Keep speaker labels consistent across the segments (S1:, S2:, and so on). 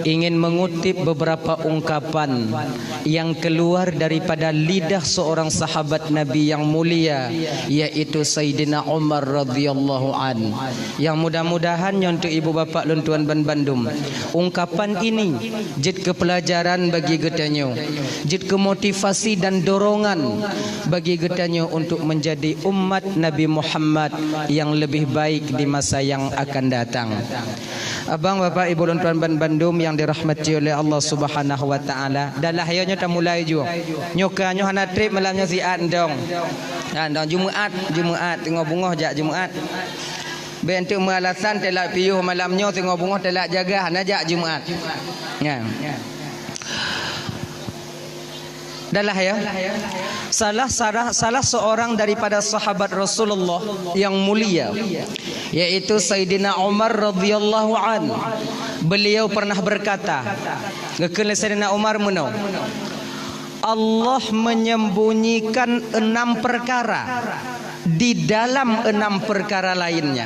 S1: ingin mengutip beberapa ungkapan yang keluar daripada lidah seorang sahabat Nabi yang mulia, yaitu Sayyidina Umar radhiyallahu an. Yang mudah-mudahan untuk ibu bapa lun tuan ban Bandung, ungkapan ini jid ke pelajaran bagi getanyo, jid ke motivasi dan dorongan bagi getanyo untuk menjadi umat Nabi Muhammad yang lebih baik di masa yang akan datang. Abang bapak ibu lun tuan ban Bandung yang dirahmati oleh Allah Subhanahu wa taala, dah lahirnya dah mulai juga. Nyokanyo hana trip malamnya siat ndong. Ndong Jumaat tengok bunga jak Jumaat. Bentuk alasan telak piuh malamnya tengok bunga telak jaga hana jak Jumaat. Ya. Adalah ya. Salah seorang daripada sahabat Rasulullah yang mulia, yaitu Sayyidina Umar radhiyallahu an. Beliau pernah berkata, gekele Sayyidina Umar menau, Allah menyembunyikan 6 perkara di dalam 6 perkara lainnya.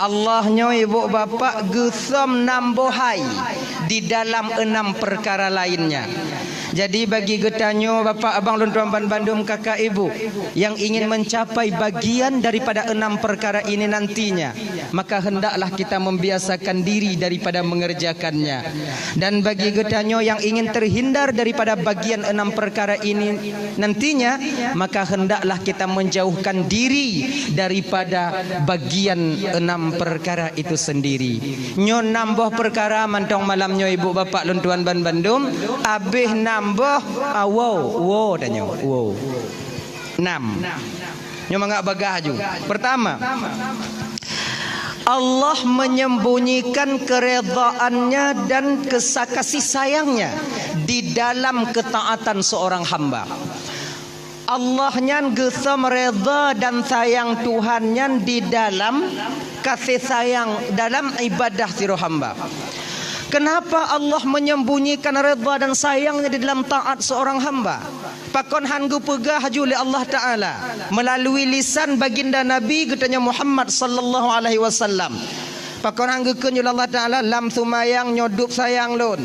S1: Allahnya ibu bapa gesam nambohai di dalam 6 perkara lainnya. Jadi bagi getanyo bapa abang lun tuan ban Bandung kakak ibu yang ingin mencapai bagian daripada 6 perkara ini nantinya, maka hendaklah kita membiasakan diri daripada mengerjakannya. Dan bagi getanyo yang ingin terhindar daripada bagian 6 perkara ini nantinya, maka hendaklah kita menjauhkan diri daripada bagian 6 perkara itu sendiri. Nyo nambah perkara mantong malamnya ibu bapa lun tuan ban Bandung, abih nambah wow tanya wow 6 nyo mangak bagah ju. Pertama, Allah menyembunyikan keredaannya dan kasih sayangnya di dalam ketaatan seorang hamba. Allah nyan gesam reda dan sayang Tuhan nyan di dalam kasih sayang dalam ibadah siro hamba. Kenapa Allah menyembunyikan redha dan sayangnya di dalam taat seorang hamba? Pakon hanggu pegah oleh Allah Ta'ala melalui lisan baginda Nabi katanya Muhammad sallallahu alaihi wasallam. Pakon hanggu kenyul Allah Ta'ala lam sumayang nyodup sayang lun.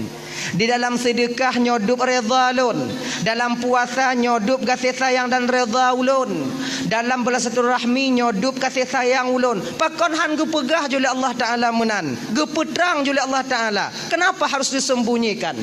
S1: Di dalam sedekah nyodup redha lun. Dalam puasa nyodup kasih sayang dan redha ulun. Dalam bersilaturahmi nyodup kasih sayang ulun. Pakon han gepegah jule Allah Ta'ala menan. Gepetrang jule Allah Ta'ala. Kenapa harus disembunyikan?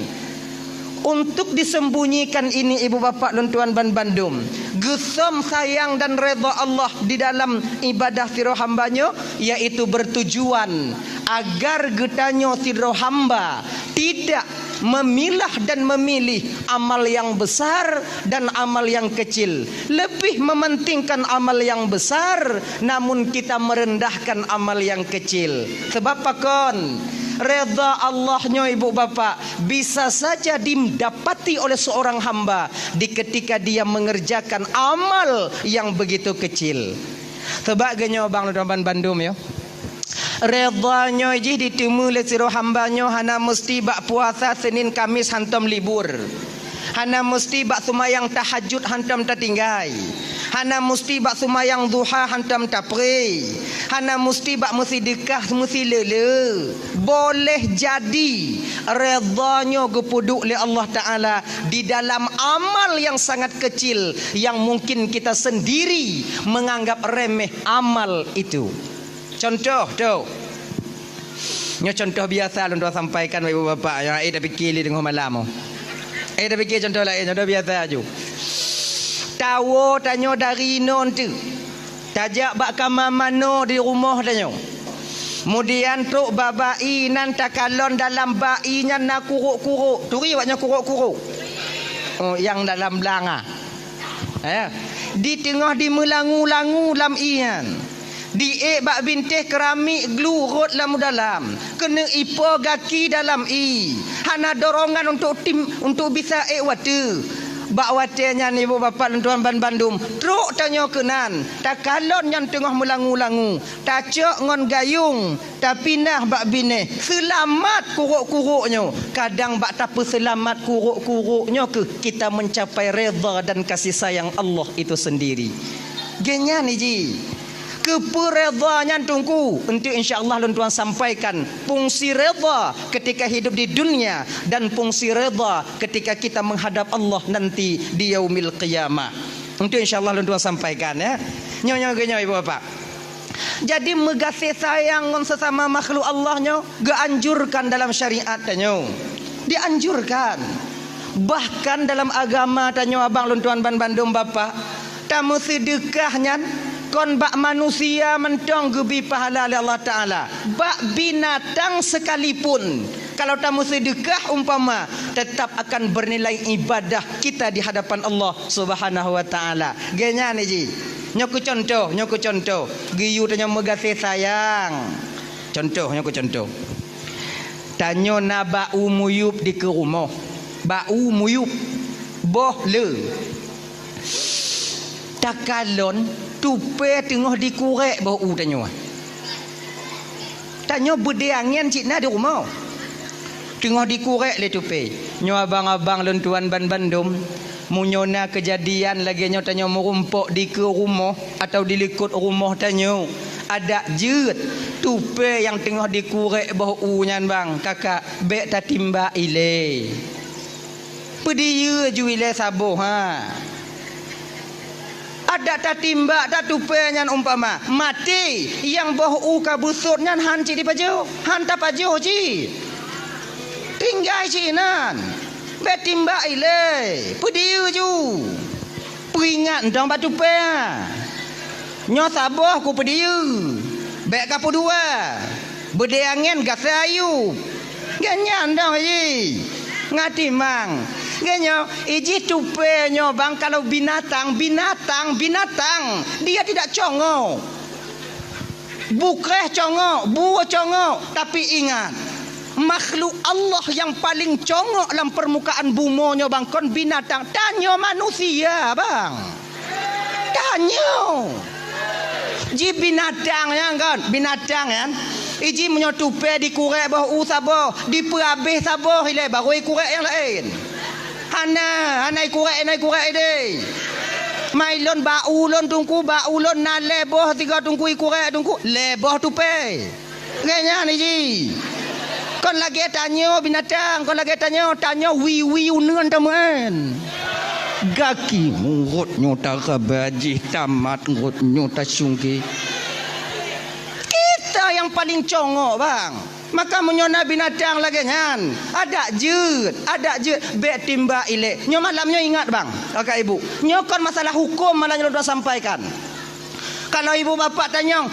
S1: Untuk disembunyikan ini ibu bapa dan tuan ban Bandung, gesam sayang dan redha Allah di dalam ibadah siro hambanya, yaitu bertujuan agar getanyo siro hamba tidak memilah dan memilih amal yang besar dan amal yang kecil. Lebih mementingkan amal yang besar, namun kita merendahkan amal yang kecil. Sebab pakon redha Allahnya ibu bapa bisa saja didapati oleh seorang hamba di ketika dia mengerjakan amal yang begitu kecil. Sebab genyo bang Ludaban Bandung ya. Redanya iji ditemu oleh siro hambanya hana mesti bak puasa Senin Kamis hantam libur. Hana mesti bak sumayang tahajud hantam tertinggai. Hana mesti bak sumayang duha hantam tapri. Hana mesti bak sedekah mesti lele. Boleh jadi redanya gepuduk oleh Allah Ta'ala di dalam amal yang sangat kecil yang mungkin kita sendiri menganggap remeh amal itu. Contoh tu. Nyo contoh biasa lu sampaikan ibu bapa yang dah fikir li dengan malam. Dah fikir contoh lain, contoh biasa aju. Tawo tanyo dari non tu. Tajak bak kamar mano di rumah tanyo. Kemudian tok babai nan takalon dalam bainya nak kuruk-kuruk. Turi waknya kuruk-kuruk. Oh, yang dalam belanga. Di tengah di melangu-langu lam ian. Di bak bintih keramik glu rot lamu dalam. Kena ipo gaki dalam i. Hana dorongan untuk tim untuk bisa watu. Bak watenya ni ibu bapa dan tuan ban Bandung. Truk tanya kenan. Tak kalon yang tengah melangu-langu. Tak cok ngon gayung. Tak pindah bak bine. Selamat kuruk-kuruknya. Kadang bak tak selamat kuruk-kuruknya ke kita mencapai redha dan kasih sayang Allah itu sendiri. Genyan ni ji. keperedanya tungku untuk insya-Allah tuan sampaikan fungsi redha ketika hidup di dunia dan fungsi redha ketika kita menghadap Allah nanti di yaumil qiyamah. Untuk insya-Allah tuan sampaikan ya. Nyonya ibu bapak. Jadi megasih sayang dengan sesama makhluk Allahnya dianjurkan dalam syariat tanyo. Dianjurkan. Bahkan dalam agama tanyo abang luntuan ban Bandung bapak, tamu sedekahnya kon bak manusia mentong gebi pahala oleh Allah Ta'ala. Bak binatang sekalipun, kalau tamu sedekah umpama, tetap akan bernilai ibadah kita di hadapan Allah Subhanahu Wa Ta'ala. Genya ni ji. Nyoku contoh. Giyu tanya megasih sayang. Nyoku contoh. Tanyo na bau muyup di ke rumah. Bau muyup. Boh le. Takalon tupe tengah dikurek bau tanyo. Tanyo berdiangan cina di rumah. Tengah dikurek le tupe. Nyo abang-abang lentuan ban Bandung. Munyona kejadian lagi nyo tanyo merumpuk di ke rumah atau di likut rumah tanyo. Ada jut tupe yang tengah dikurek bau nyan bang. Kakak bek ta timba ile. Pediye ju ile sabuh ha. Ada tak timba tak tupe nyan umpama mati yang bohu kabusut nyan han ci di pajo han ta pajo ci tinggal ci nan be timba ile pediu ju peringat ndang batu pe nyo saboh ku pediu be ka dua bedeangen gasayu ganyan ndang ji ngati mang genyo iji tupe nyo bang kalau binatang dia tidak congo bukreh congo buah congo tapi ingat makhluk Allah yang paling congo dalam permukaan bumi nyo bang kon binatang tanyo manusia bang tanyo ji binatang yang kan binatang kan iji menyo tupe dikurek bah usabo diperabih sabo ile baru ikurek yang lain Hana kurek deh. Mailon baulon tungku baulon na leboh tiga tungku ikurek tungku leboh tupe. Genya ni ji. Kon lagi tanyo binatang, kon lagi tanyo wi uneun teman. Gaki murut nyota kabajih tamat murut nyota sungki. Kita yang paling congok bang. Maka menyona binatang lagi kan ada jut bek timba ile nyo malamnya ingat bang kakak ibu nyokon masalah hukum malah nyo dah sampaikan kalau ibu bapak tanya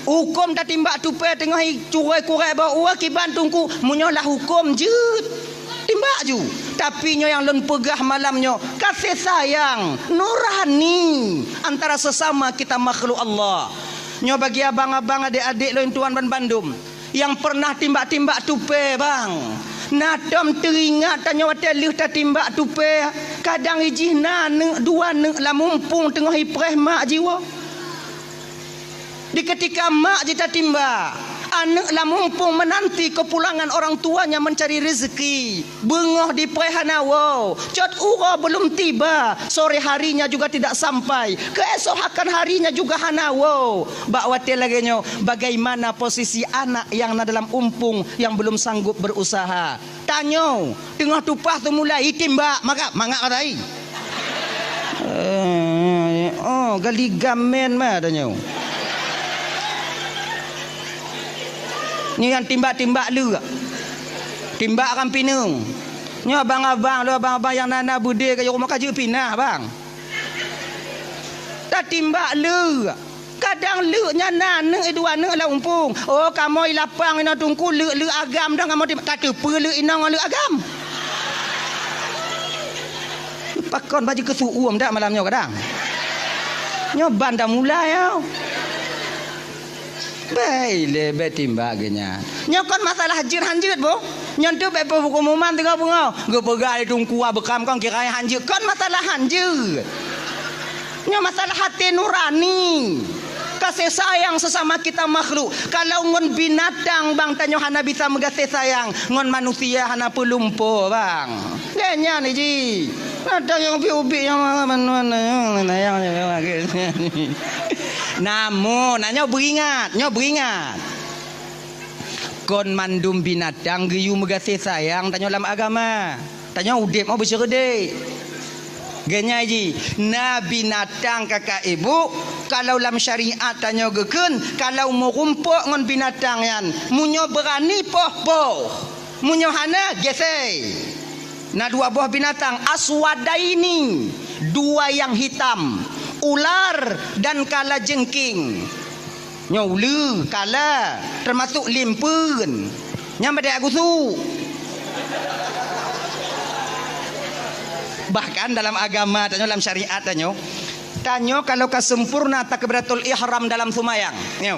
S1: hukum tak timba tupe tengah curai kurek bawa kiban tungku menyolah hukum jut timba ju tapi nyo yang lon pegah malamnya kasih sayang nurani antara sesama kita makhluk Allah nyo bagi abang-abang adik-adik lo tuan ban Bandung yang pernah timbak-timbak tupe bang nadam teringat tanya wate lih ta timbak tupe kadang ijih na dua la mumpung tengah ipreh mak jiwa di ketika mak jita timbak anak la mumpung menanti kepulangan orang tuanya mencari rezeki bengah di prehanawo cot ura belum tiba sore harinya juga tidak sampai keesokan harinya juga hanawo bak wate lagi nyo bagaimana posisi anak yang na dalam umpung yang belum sanggup berusaha tanyo tengah tupah tu mulai timbak maka mangak katai gali gamen mah tanyo ni yang timbak-timbak lu. Timbak kan pinung. Ni abang-abang yang nana bude ke rumah kaji pinah bang. Tak timbak lu. Kadang lu nya nana dua nang la umpung. Oh kamu ilapang ina tungku lu agam dah kamu timbak tak tepe lu inang lu agam. Pakon baju kesuuam dak malamnya kadang. Nyoban dah mulai ya. Baile betimbak genya. Nyokon masalah hajir hanjut bu. Nyontu be pengumuman tengah bunga. Ge pegai tungku bekam kong kira hanjut. Kon masalah hanjut. Nyo masalah hati nurani. Kasih sayang sesama kita makhluk. Kalau ngon binatang bang tanyo hana bisa mengasih sayang. Ngon manusia hana pelumpo bang. Genya ni ji. Ada yang ubi-ubi yang mana yang Namun nyo beringat. Kon mandum binatang geyu megasih sayang tanyo dalam agama. Tanyo udip mau bersyukur. Genya ji, na binatang kakak ibu kalau dalam syariat tanyo geken kalau mau rumpuk ngon binatang yan munyo berani poh munyo hana gesei. Na dua buah binatang aswadaini, dua yang hitam, ular dan kala jengking. Nyaulu kala termasuk limpun nyampe dia gusu. Bahkan dalam agama tanyo dalam syariat tanyo kalau kesempurna takbiratul ihram dalam sumayang nyo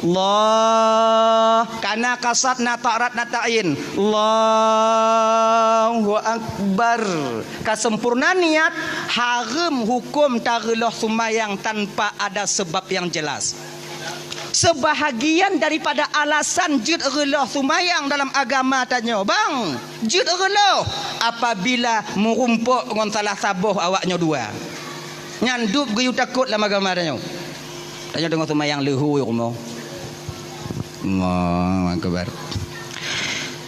S1: Allah kana kasat na ta'rat na ta'in Allahu akbar kesempurna niat haram hukum tageloh sumayang tanpa ada sebab yang jelas. Sebahagian daripada alasan jud reloh sumayang dalam agama tanyo bang jud reloh apabila merumpuk dengan salah sabuh awaknya dua nyandup geyu takut dalam agama tanyo dengan sumayang lehu rumah Allahu akbar.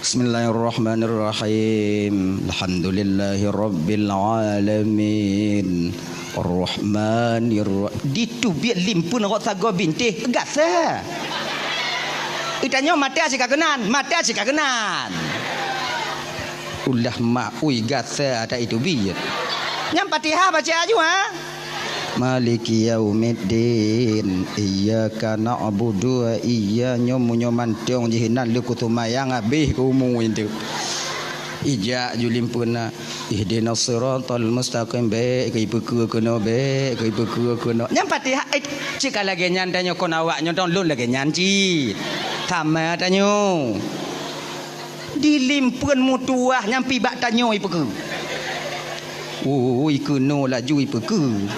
S1: Bismillahirrahmanirrahim. Alhamdulillahirabbil alamin. Ar-Rahmanir-Rahim. Ditu biar limpun rot sago bintih gasa. Itanyo mati asyik kagenan. Ulah mak ui gasa ada itu biar. Nyam Fatihah baca aja ha. Maliki yaumiddin iyyaka na'budu wa iyyaka nyomunyomantiong jihinan lukutumayang abih kumu itu. Ija julimpuna ihdinas siratal mustaqim be kai peku kono be kai peku kono nyam Fatihah cik lagi nyan tanyo kon awaknya don lun lagi nyanci sama tanyo dilimpun mutuah nyampi bak tanyo ipeku ikono laju ipeku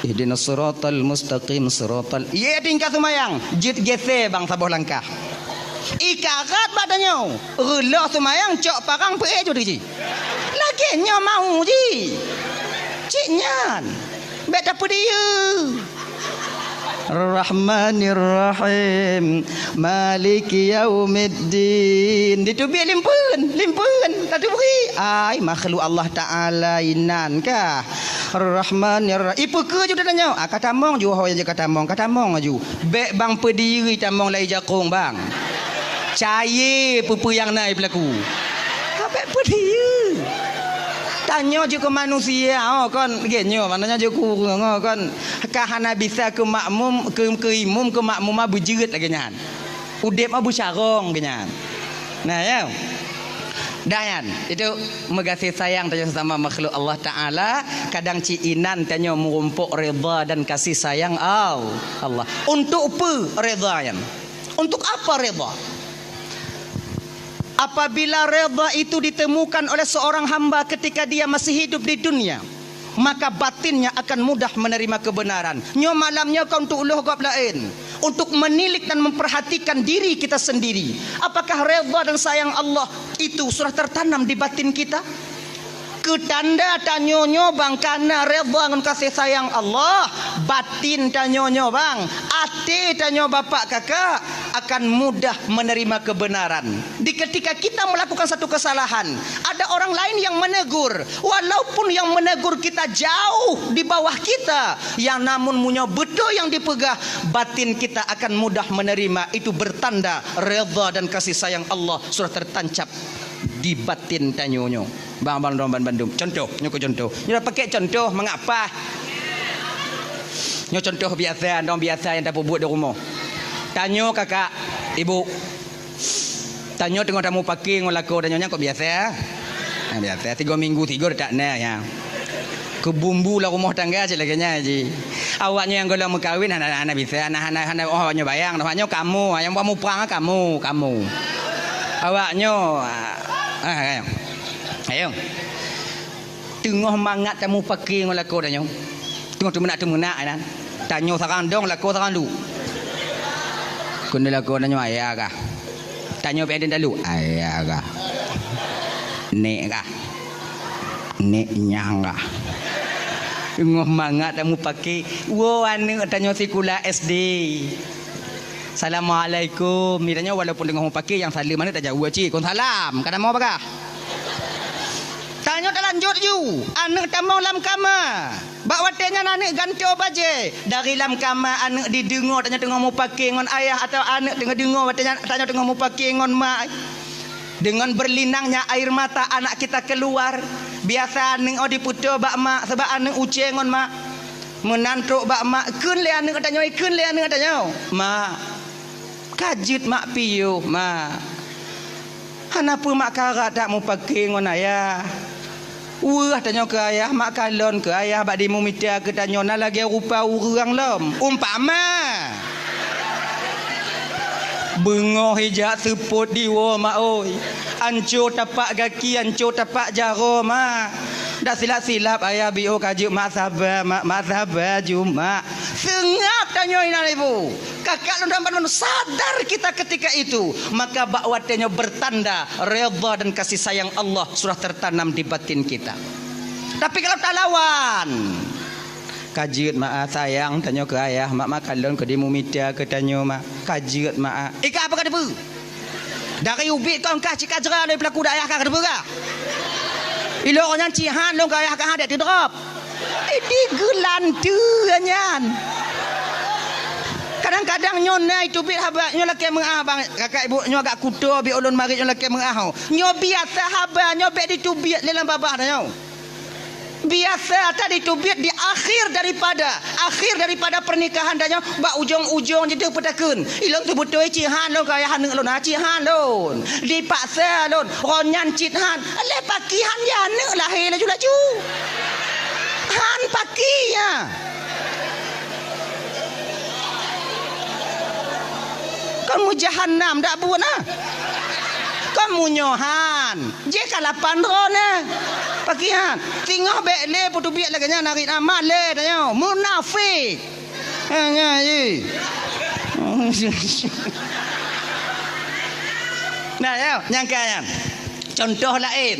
S1: ihdinas siratal mustaqim siratal iya tingkat sumayang jit gese bang sabuh langkah ikarat badannya relah sumayang cok parang pe jo ji lagi nya mau ji cik nyan bet apa dia Rahmanir-Rahim Maliki yaumiddin ditubi limpun tadi beri ai makhluk Allah taala inan kah Rahmanir-Rahim ipu ke juga tanya kata mong ju hoy je kata mong aju bek bang pediri tamong lai jakung bang cair pupu yang naik berlaku apa pediri tanya je ke manusia kan genyo maknanya je ku kan kahana bisa ke makmum ke imum ke makmumah berjerit lagi nyan udep abu syarong genyan nah ya dayan itu megasih sayang tanya sama makhluk Allah taala kadang ciinan tanya merumpuk redha dan kasih sayang Allah untuk apa redha yan untuk apa redha. Apabila redha itu ditemukan oleh seorang hamba ketika dia masih hidup di dunia, maka batinnya akan mudah menerima kebenaran. Nyo malamnya kau untuk uluh gab lain, untuk menilik dan memperhatikan diri kita sendiri. Apakah redha dan sayang Allah itu sudah tertanam di batin kita? Ketanda tanyonyo bang karena redha dengan kasih sayang Allah, batin tanyonyo bang, ati tanyo bapak kakak akan mudah menerima kebenaran. Di ketika kita melakukan satu kesalahan, ada orang lain yang menegur, walaupun yang menegur kita jauh di bawah kita, yang namun punya betul yang dipegah, batin kita akan mudah menerima. Itu bertanda redha dan kasih sayang Allah sudah tertancap di batin tanyonyo. Bang Bandung. Contoh, nyoko contoh. Nyo pakai contoh mengapa? Nyo contoh biasa, dong biasa yang dapat buat di rumah. Tanyo kakak, ibu. Tanyo tengok tamu pakai ngolako tanyonya kok biasa? Nah, biasa 3 minggu 3 tak na ya. Ke bumbu lah rumah tangga je laganya ji. Awaknya yang golong mengkawin anak-anak bisa, anak-anak oh nyo bayang, awaknya kamu, yang kamu perang kamu. Awaknya ayo. Tengah mangat tamu pakai ngolako tanyo. Tengok tu menak kan. Tanyo sarang dong lako sarang lu. Kun lako tanyo ayah kah? Tanyo pe den dalu ayah kah? Nek kah? Nek nyang kah? Ngoh mangat kamu pakai. Wo anu tanya sekolah SD. Assalamualaikum. Miranya walaupun dengan kamu pakai yang salam mana tak jauh cik. Kon salam. Kadang mau apakah? Tanya tak lanjut you. Anak tamang lam kama. Bak watenya anak ganto baje. Dari lam kama anak didengar tanya tengah mau pakai ngon ayah atau anak tengah dengar watenya tanya tengah mau pakai ngon mak. Dengan berlinangnya air mata anak kita keluar. Biasa anak diputo bak mak sebab anak uceng ngon mak. Menantuk bak mak kun le anak tanya kun le anak tanya. Mak kajut mak piyo mak. Kenapa mak karat tak mau pakai ngon ayah? Wah tanya ke ayah mak kalon ke ayah bak dimu mita ke tanya na lagi rupa urang lom. Umpama bengoh hijak seput diwa mak oi. Ancur tapak kaki, ancur tapak jaro mak. Dah silap-silap ayah bio kajuk mak sabar mak sabar cuma. Sengap tanya ina ibu. Kakak dan sadar kita ketika itu, maka bakwatnya bertanda redha dan kasih sayang Allah sudah tertanam di batin kita. Tapi kalau tak lawan kajut mak sayang tanya ke ayah mak kalon ke dimu mita ke tanya mak kajut mak ika apa kata bu dari ubik kau kah cik kajra dari pelaku dak ayah kah kata bu kah ilo orang cihan long ayah kah ada drop ini gelantu nyan kadang-kadang nyona itu bit haba nyo laki mengah bang kakak ibu nyo agak kuto bi ulun mari nyo laki mengah nyo biasa haba nyo bet ditubit dalam babah nyo biasa tadi tubit di akhir daripada pernikahan danyo bak ujung-ujung jadi petakun ilong tu betul cihan lo kaya haneuk lo na cihan lo dipaksa lo ronyan cihan le pakihan ya haneuk lahir laju-laju han pakinya kamu jahannam dak buat nah kamu nyohan je kalapan rona pakihan tingah bek le putu biak laganya narik nama le tanya munafik hanya ye nah ya nyangka contoh lain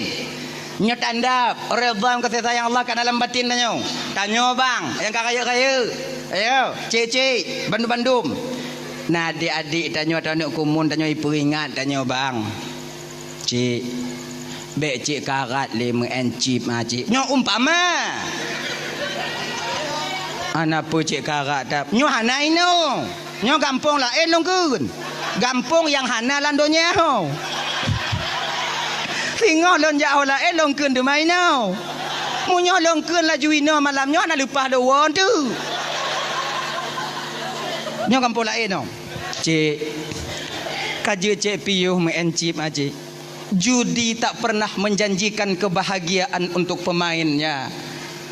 S1: nyo tanda redha kasih sayang Allah kan dalam batin tanya bang yang kaya-kaya ayo cik bandum-bandum nah adik-adik tanya anak kumun tanya peringat tanya bang cik bek cik karat le mengencip cik nyo umpama ana po cik karat tap nyo hanai no nyo gampong lah long kun gampong yang hana landonya ho singo lon jauh lah long kun de mai no munyo long kun la juino malam nyo ana lupa do won tu nyo gampong lah no cik kaje cik piuh mengencip cik judi tak pernah menjanjikan kebahagiaan untuk pemainnya.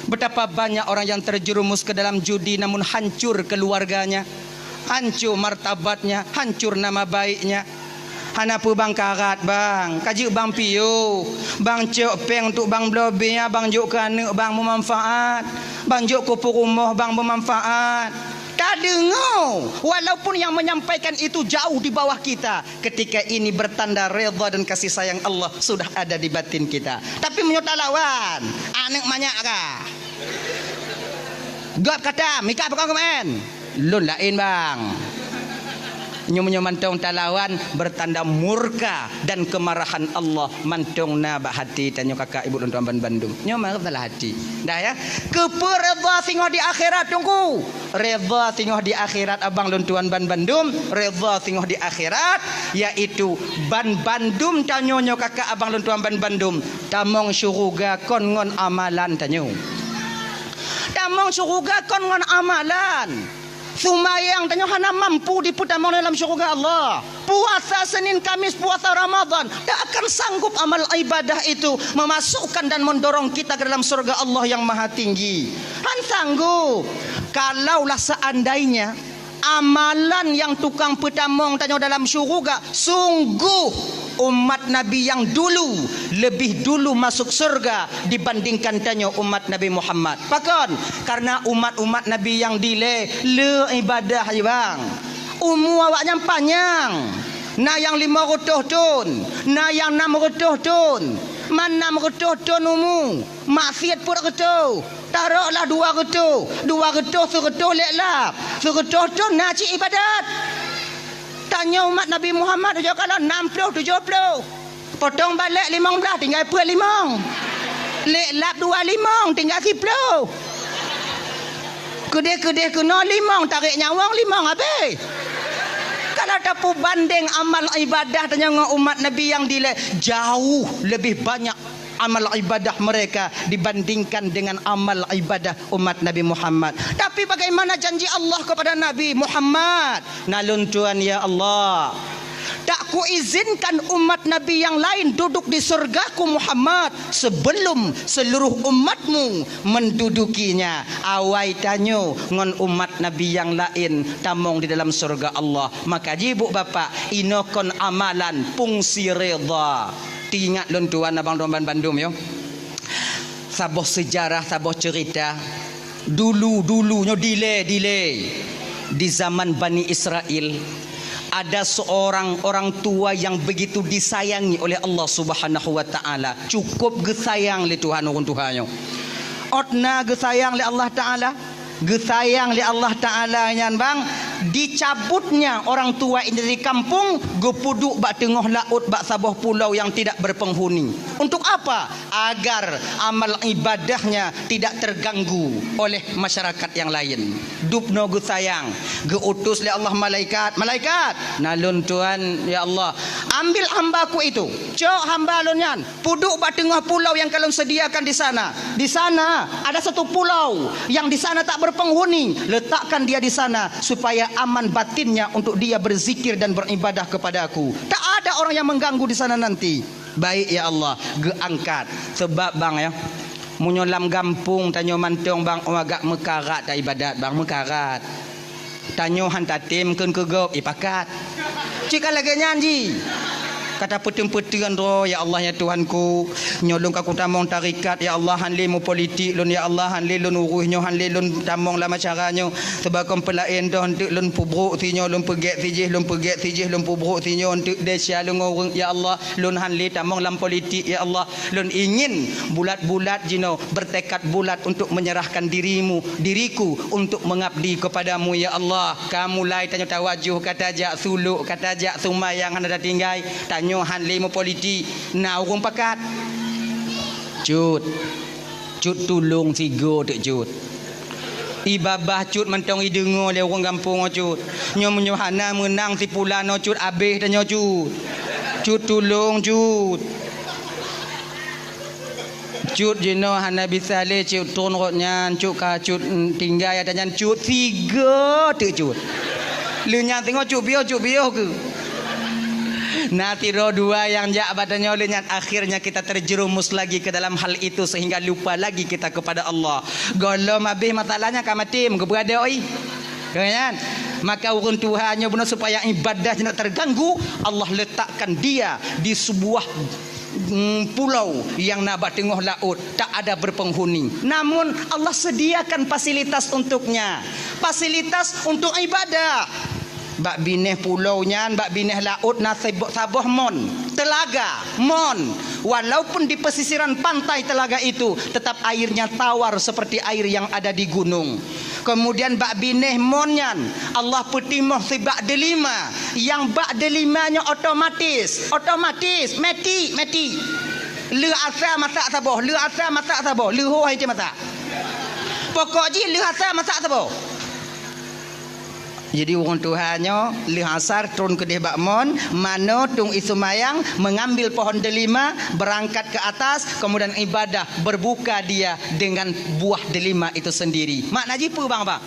S1: Betapa banyak orang yang terjerumus ke dalam judi namun hancur keluarganya, hancur martabatnya, hancur nama baiknya. Hanapu bang karat bang, kaji bang piu, bang cok peng untuk bang blobnya, bang jok kanu bang bermanfaat, bang jok kupu rumah bang bermanfaat. Tak dengar walaupun yang menyampaikan itu jauh di bawah kita, ketika ini bertanda redha dan kasih sayang Allah sudah ada di batin kita. Tapi menyota lawan anak banyak kah gap kata mika apa kau kemen lun lain bang nyo mantong talawan bertanda murka dan kemarahan Allah mantong na bak hati tanya kakak ibu dan tuan Bandung nyo marah dalam hati dah ya keper redha singoh di akhirat tunggu redha singoh di akhirat abang dan tuan Bandung redha singoh di akhirat yaitu ban Bandung tanya nyo kakak abang dan tuan Bandung tamong syurga kon ngon amalan tanya tamong syurga kon ngon amalan sumayang tanya hana mampu diputamang dalam syurga Allah. Puasa Senin Kamis, puasa Ramadan tak akan sanggup amal ibadah itu memasukkan dan mendorong kita ke dalam surga Allah yang maha tinggi. Han sanggup. Kalaulah seandainya amalan yang tukang petamong tanya dalam syurga, sungguh umat Nabi yang dulu lebih dulu masuk surga dibandingkan tanya umat Nabi Muhammad. Pakon karena umat-umat Nabi yang dile le ibadah je bang. Umur awaknya panjang. Na yang 500 tahun, na yang 600 tahun. Manam getuh tonumu. Maksiat pun getuh. Taruhlah dua getuh. Dua getuh segetuh leklap. Segetuh tu naci ibadat. Tanya umat Nabi Muhammad dia kalau 60 70. Potong balik 15 tinggal 5. Leklap 25 tinggal 10. Kedai-kedai kena 5 tarik nyawang 5 habis. Kalau tapu banding amal ibadah dengan umat Nabi yang jauh lebih banyak amal ibadah mereka dibandingkan dengan amal ibadah umat Nabi Muhammad. Tapi bagaimana janji Allah kepada Nabi Muhammad? Nalun Tuhan ya Allah, tak ku izinkan umat Nabi yang lain duduk di surgaku Muhammad sebelum seluruh umatmu mendudukinya. Awai tanyo ngon umat Nabi yang lain tamong di dalam surga Allah. Maka ibu bapak inokon amalan fungsi redha. Tingat lon tuan abang domban Bandung yo. Saboh sejarah, saboh cerita. Dulu-dulunya delay. Di zaman Bani Israel ada seorang orang tua yang begitu disayangi oleh Allah Subhanahu wa taala. Cukup gesayang le Tuhan orang tuhanyo. Otna gesayang le Allah taala. Gesayang li Allah Ta'ala nyan bang, dicabutnya orang tua ini dari kampung, gepuduk bak tengah laut bak sabah pulau yang tidak berpenghuni. Untuk apa? Agar amal ibadahnya tidak terganggu oleh masyarakat yang lain. Dupno gesayang, geutus li Allah malaikat nalun Tuhan ya Allah, ambil hambaku itu, cok hamba lon nyan, puduk bak tengah pulau yang kalian sediakan di sana. Di sana ada satu pulau yang di sana tak berpenghuni, letakkan dia di sana supaya aman batinnya untuk dia berzikir dan beribadah kepadaku. Tak ada orang yang mengganggu di sana nanti. Baik ya Allah, geangkat. Sebab bang ya, munyolam gampung tanyo mantong bang agak mekarat dah ibadat bang mekarat. Tanyo hantatim kun kegop ipakat. Cika lagi nyanji. Kata peteng-peteng ro ya Allah ya Tuhanku, nyolong aku tamong tarikat ya Allah, hanle mu politik lun ya Allah, hanle lun uruhnyo, hanle lun tamong lama caranya sebab pelain dah untuk lun pubruk tinyo, lun pegek tijih, lun pubruk tinyo untuk desya lun orang ya Allah, lun hanle tamong lam politik ya Allah, lun ingin bulat-bulat jino bertekad bulat untuk menyerahkan diriku untuk mengabdi kepadamu ya Allah. Kamu lai tanyo tawajuh kata jak suluk kata jak sumayang anda tinggai nyohan lemo politik na urung pakat cut tulung tigo dek cut ibabah cut mentong idengo le urang kampung cut nyo menyohana menang si pulano cut abeh dan nyo cut tulung cut jeno hana bisa le cut ton rotnya cut ka cut tinggai ada nyan cut tiga dek cut lu nyan tengok cut bio ke nanti roh dua yang jak badannya olehnya akhirnya kita terjerumus lagi ke dalam hal itu sehingga lupa lagi kita kepada Allah. Golom habis masalahnya kamatim keberada oi. Kan? Maka urun Tuhannya benar supaya ibadahnya tidak terganggu, Allah letakkan dia di sebuah pulau yang nabat tengah laut, tak ada berpenghuni. Namun Allah sediakan fasilitas untuknya. Fasilitas untuk ibadah. Bak bineh pulau nyan, bak bineh laut na sabah mon, telaga mon. Walaupun di pesisiran pantai telaga itu tetap airnya tawar seperti air yang ada di gunung. Kemudian bak bineh mon nyan, Allah petimoh si bak delima, yang bak delimanya otomatis meti. Le asa masak sabah, le ho hai je masak. Pokok ji le asa masak sabah. Jadi orang Tuhannya lihasar turun ke debak mon, mano tung isumayang mengambil pohon delima, berangkat ke atas, kemudian ibadah, berbuka dia dengan buah delima itu sendiri. Makna jipu bang apa?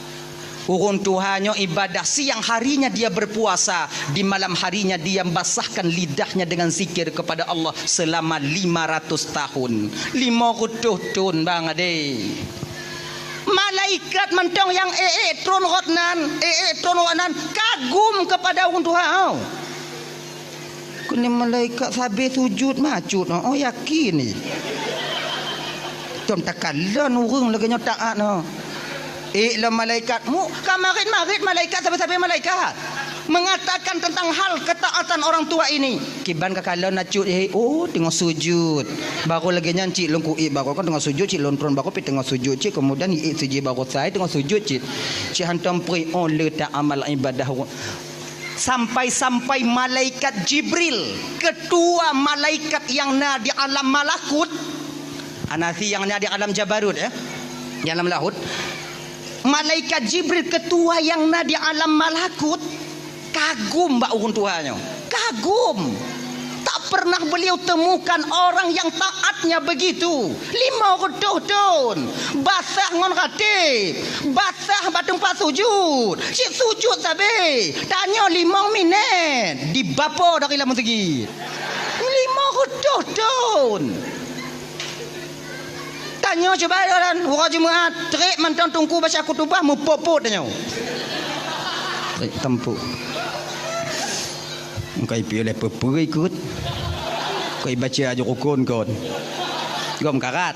S1: Orang Tuhannya ibadah, siang harinya dia berpuasa, di malam harinya dia basahkan lidahnya dengan zikir kepada Allah selama 500 tahun. 500 tahun bang ade. Malaikat mentong yang tron rotnan kagum kepada orang Tuhan. Kini malaikat sabi sujud macut. Oh yakin ni. Tom takalan urang lagi taat no. Lah malaikat mu kamarit malaikat sampai malaikat. mengatakan tentang hal ketaatan orang tua ini. Kiban kalau nak cut tengah sujud. Baru lagi nyanci long kuit baru kan tengah sujud cik lontron baru pi tengah sujud cik kemudian sujud baru saya tengah sujud cik. Cik hantam pri letak amal ibadah. Sampai-sampai malaikat Jibril, ketua malaikat yang na di alam malakut, anasi yang na di alam jabarut di alam lahut. Malaikat Jibril ketua yang na di alam malakut kagum mbak urun Tuhannya, kagum. Tak pernah beliau temukan orang yang taatnya begitu. 50 tahun basah ngon ratib, basah batung pas sujud. Cik sujud sabe tanya 5 minit di bapa dari lamun segi 50 tahun. Tanya coba orang Jumaat terik mantan tungku baca kutubah mupopot tanya. Tempuk. Kau pilih apa ikut. Kau baca aja rukun kon. Gom karat.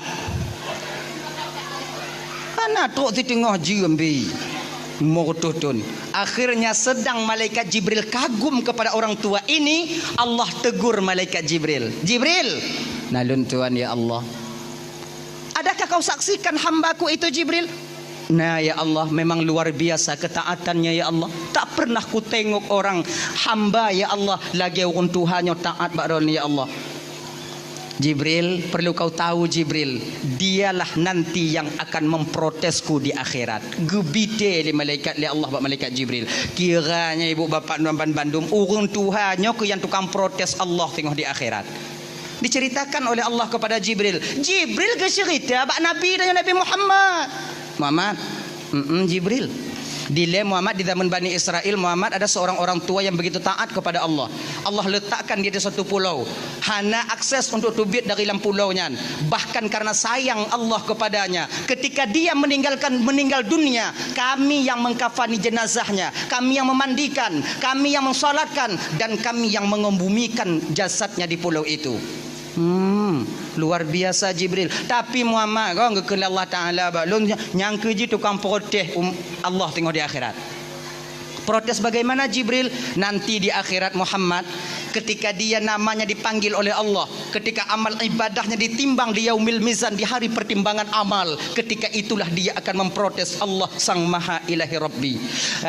S1: Anak truk di tengah jembi. Murtutun. Akhirnya sedang malaikat Jibril kagum kepada orang tua ini, Allah tegur malaikat Jibril. Jibril, nalun Tuhan ya Allah. Adakah kau saksikan hambaku itu Jibril? Nah ya Allah, memang luar biasa ketaatannya ya Allah. Tak pernah ku tengok orang hamba ya Allah lagi orang Tuhannya taat bakron ya Allah. Jibril, perlu kau tahu Jibril, dialah nanti yang akan memprotesku di akhirat. Gebite li malaikat li Allah bak malaikat Jibril. Kiranya ibu bapa nuan bandum urung Tuhannya ke yang tukang protes Allah tengok di akhirat. Diceritakan oleh Allah kepada Jibril. Jibril ke cerita bak Nabi dan Nabi Muhammad. Muhammad, Jibril. Dile Muhammad di zaman Bani Israel, Muhammad ada seorang orang tua yang begitu taat kepada Allah. Allah letakkan dia di satu pulau. Hana akses untuk tubit dari dalam pulaunya. Bahkan karena sayang Allah kepadanya, ketika dia meninggal dunia, kami yang mengkafani jenazahnya, kami yang memandikan, kami yang mensolatkan, dan kami yang mengembumikan jasadnya di pulau itu. Luar biasa Jibril. Tapi Muhammad kau ngekeli Allah Ta'ala balon nyangka je tukang protes Allah tengok di akhirat. Protes bagaimana Jibril? Nanti di akhirat Muhammad, ketika dia namanya dipanggil oleh Allah, ketika amal ibadahnya ditimbang di yaumil mizan, di hari pertimbangan amal, ketika itulah dia akan memprotes Allah Sang Maha Ilahi Rabbi.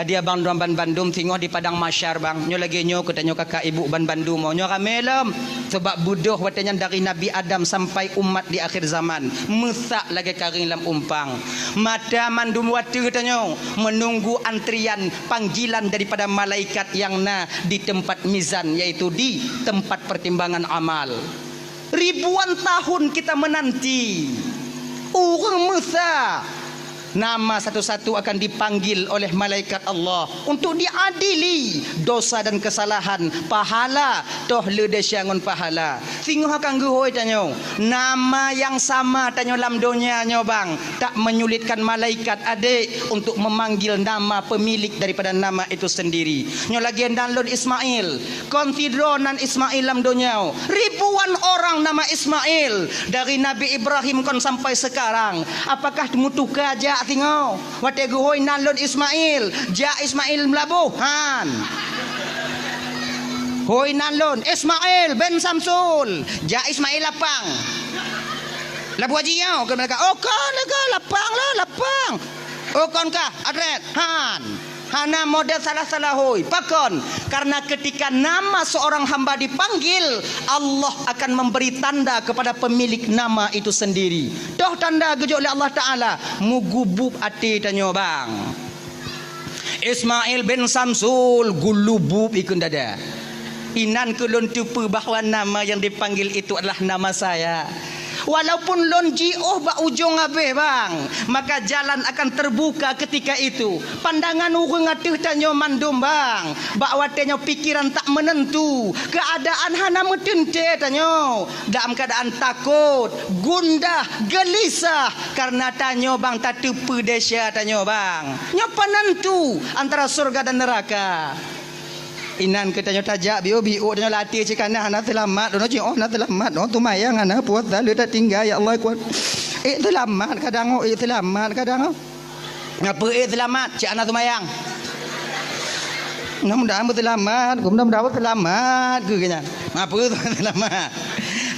S1: Dia bang ban Bandung tengok di padang masyar bang. Nyo lagi nyo katanya kakak ibu ban Bandung mau nyo ramelam sebab budoh watanya dari Nabi Adam sampai umat di akhir zaman. Mesak lagi karing lam umpang. Mata mandum watu katanya menunggu antrian panggilan daripada malaikat yang di tempat mizan, yaitu di tempat pertimbangan amal. Ribuan tahun kita menanti orang Musa, nama satu-satu akan dipanggil oleh malaikat Allah untuk diadili dosa dan kesalahan. Pahala toh ledesyangon pahala. Singgoh akan guhoi tanyo. Nama yang sama tanyo lam dunia nyo bang. Tak menyulitkan malaikat adik untuk memanggil nama pemilik daripada nama itu sendiri. Nyo lagi download Ismail. Konsidronan Ismail lam dunia. Ribuan orang nama Ismail dari Nabi Ibrahim kon sampai sekarang. Apakah mutuka aja tengok wate guhoi nalon Ismail ja Ismail melabuhan hoi nalon Ismail ben Samsul ja Ismail lapang labu haji yau ke mereka kan lega lapang kan kah adret hana model salah-salah hoi pakon. Karena ketika nama seorang hamba dipanggil, Allah akan memberi tanda kepada pemilik nama itu sendiri. Doh tanda gejok oleh Allah Ta'ala mugubub ati tanyo bang Ismail bin Samsul gulubub ikun dada. Inan kulun tupu bahawa nama yang dipanggil itu adalah nama saya. Walaupun lon jioh ba ujung abe bang, maka jalan akan terbuka ketika itu. Pandangan urang atuh tanyo mandum bang, bak watenya pikiran tak menentu, keadaan hana metente tanyo, dalam keadaan takut, gundah, gelisah karena tanyo bang tatupu desya tanyo bang. Nyo penentu antara surga dan neraka. Inan katanya tajak bio tanyo latih cikana hana selamat dono ci na selamat no tumayang hana puasa lu tak tinggal ya Allah kuat selamat kadang selamat kadang ngapa selamat cik ana tumayang Mudah-mudahan berselamat. Mudah-mudahan berselamat ke kena. Apa tu selamat?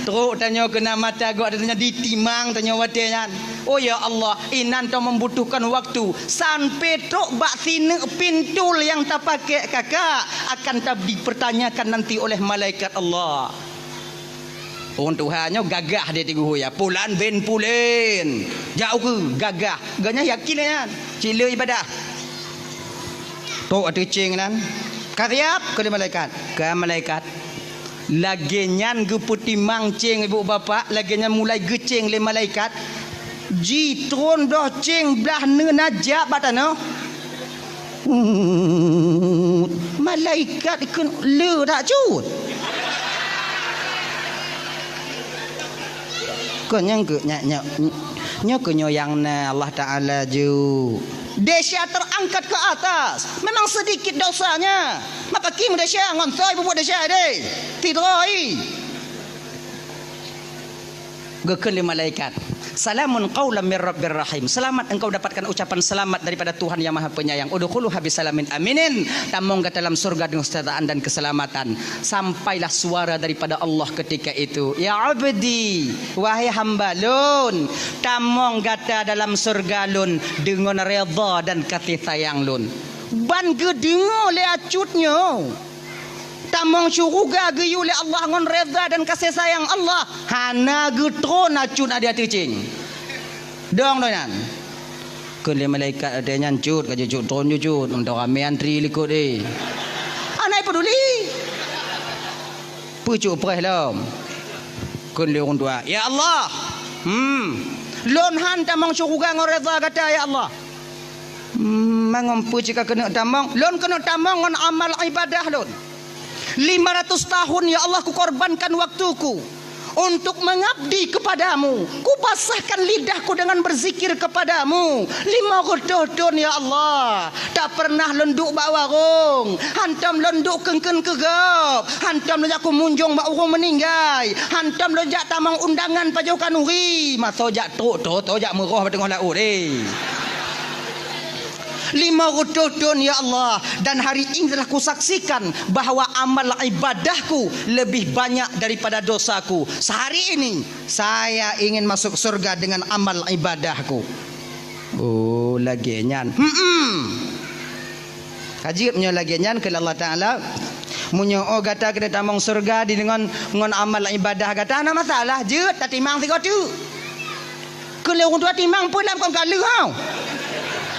S1: Teruk tanya kena mata gua tanya ditimang tanya wadenya. Oh ya Allah, inan tau membutuhkan waktu sampai tok bak sini pintul yang tak pakai kakak akan tak dipertanyakan nanti oleh malaikat Allah. Orang Tuhannya gagah dia tigu ya. Pulan ben pulen. Jauh ke gagah. Ganya yakin kan? Cila ibadah. Tok ada cing kan? Kariap ke malaikat. Ke malaikat. Lagenyan ge putimang cing ibu bapa, lagenyan mulai gecing le malaikat. Jitron dah cing belah najak batana. Malaikat ikut le tak cut. Kau nyang ke nyak yang na Allah Taala ju. Desya terangkat ke atas. Memang sedikit dosanya. Maka kim desya ngontoi buat desya deh. Tidoi. Gekeli malaikat. Salamun qaulam mir rabbir rahim. Selamat engkau dapatkan ucapan selamat daripada Tuhan yang Maha Penyayang. Udkhulu habisalamin aminin. Tamong ke dalam surga dengan kesejahteraan dan keselamatan. Sampailah suara daripada Allah ketika itu. Ya abdi, wahai hamba lun, tamong kata dalam surga lun dengan redha dan kasih sayang lun. Ban gedengo le acutnya. Tamong syuruga geyu le Allah ngon redha dan kasih sayang Allah. Hana getron acut ada tucing. Dong doyan. Kele malaikat ada nyancut ka cut tron cut untuk rame antri likut eh. Anai peduli. Pucuk preh lom. Kele orang tua. Ya Allah. Lon han tamong syuruga ngon redha kata ya Allah. Mangompu jika kena tamong. Lon kena tamong ngon amal ibadah lon. 500 tahun ya Allah ku korbankan waktuku untuk mengabdi kepadamu. Ku basahkan lidahku dengan berzikir kepadamu. 500 tahun ya Allah. Tak pernah lenduk bak warung. Hantam lenduk kengken kegap. Hantam lejak ku munjung bak urung meninggai. Hantam lejak tamang undangan pajokan uri. Masa jak tok jak merah tengah laut eh. 500 tahun ya Allah. Dan hari ini telah kusaksikan bahawa amal ibadahku lebih banyak daripada dosaku. Sehari ini saya ingin masuk surga dengan amal ibadahku. Oh lagi nyan. Kajibnya lagi nyan ke Allah Taala. Munyo oh kata kena tamong surga di dengan amal ibadah kata ana masalah je tak timang tiga tu. Kalau orang tua timang pun dalam kau kau.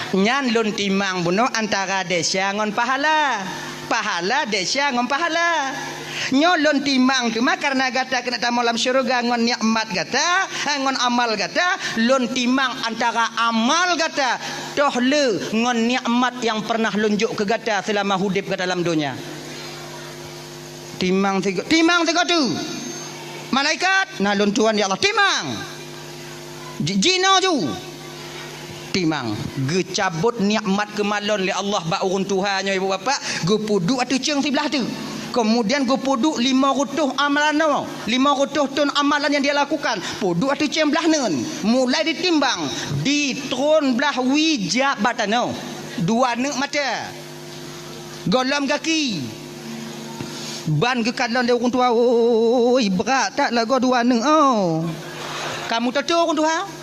S1: Nyan lun timang buno antara desya ngon pahala. Pahala desya ngon pahala. Nyolon timang cuma karena gata kena tamu dalam syurga ngon nikmat gata, ngon amal gata, lon timang antara amal gata, toh le ngon nikmat yang pernah lunjuk ke gata selama hidup ke dalam dunia. Timang tiga tu. Malaikat nah lon tuan ya Allah timang. Jino ju. Timang gecabut nikmat kemalon li Allah ba urun Tuhannya ibu bapa go puduk atu ceng sebelah tu. Kemudian go puduk 500 amalan no. 500 ton amalan yang dia lakukan. Puduk atu ceng belah nen. Mulai ditimbang di tron belah wijak batano. 2 nek mata. Golam kaki. Ban ke kalon dia urun tua. Oi berat tak lah go 2 nek oh. Kamu tahu urun tua?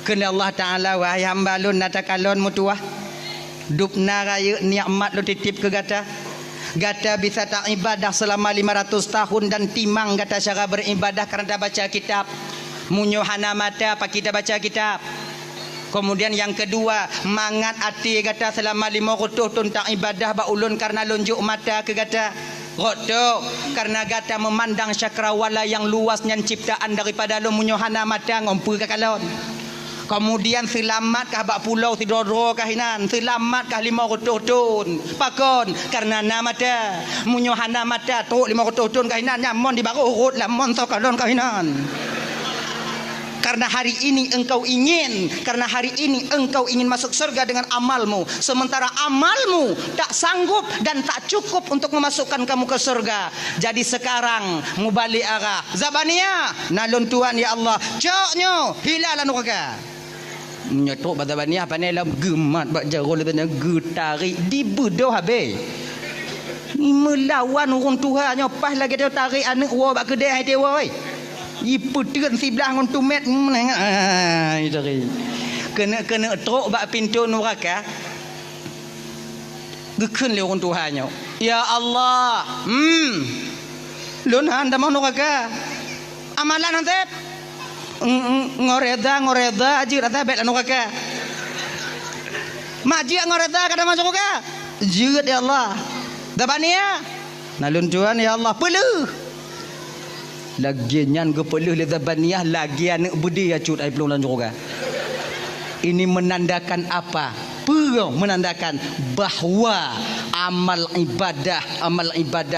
S1: Kena Allah Ta'ala wahai hamba lun nata kalon mutuah dupna raya nikmat lu titip ke gata bisa tak ibadah selama 500 tahun dan timang gata cara beribadah kerana baca kitab munyo hana mata apa kita baca kitab. Kemudian yang kedua mangat hati gata selama 500 tahun tak ibadah ba ulun karena lunjuk mata ke gata roto karena gata memandang cakrawala yang luasnya ciptaan daripada lu munyo hana mata ngompu ke kalon. Kemudian selamat kah bak pulau Tidoro kahinan, selamat kah 500 tahun. Pakon karena nama mata, munyo hana mata tok 500 tahun kahinan nyamon di baru urut lamon so kalon kahinan. Karena hari ini engkau ingin masuk surga dengan amalmu, sementara amalmu tak sanggup dan tak cukup untuk memasukkan kamu ke surga. Jadi sekarang mubalik arah Zabania nalun Tuhan ya Allah coknyo hilalan neraka. menyetuk pada baniah pandai lah gemat bak jaro le tanya getari di bedoh habis. Ni melawan orang Tuhannya pas lagi dia tarik anak wa bak kedai hai dewa oi. I putern sebelah ngon tumet menengah. Dari. Kena trok bak pintu neraka. Gekun le orang Tuhannya. Ya Allah. Lun han damang neraka. Amalan hanset. Ngoreda aji rata bet neraka. Maji ngoreda kada masuk neraka. Jeut ya Allah. Dabania. Nalun Tuhan ya Allah peluh. Lagi nyan ke peluh le dabaniah lagi anak budi acut ai pelung dalam neraka. Ini menandakan apa? Menandakan bahawa amal ibadah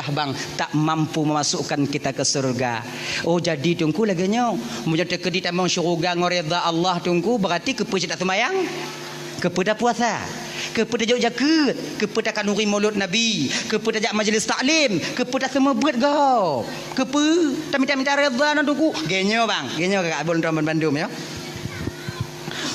S1: bang tak mampu memasukkan kita ke surga. Oh jadi tunggu lagi nyo. Menjadi kedit amang syurga ngoreda Allah tunggu berarti kepada semayang, kepada puasa, kepada jauh jaga, kepada kanuri maulud Nabi, kepada jak majlis taklim, kepada semua berat kau. Kepada minta reda nak tunggu. Genyo bang, genyo kakak abang Rahman Bandung ya.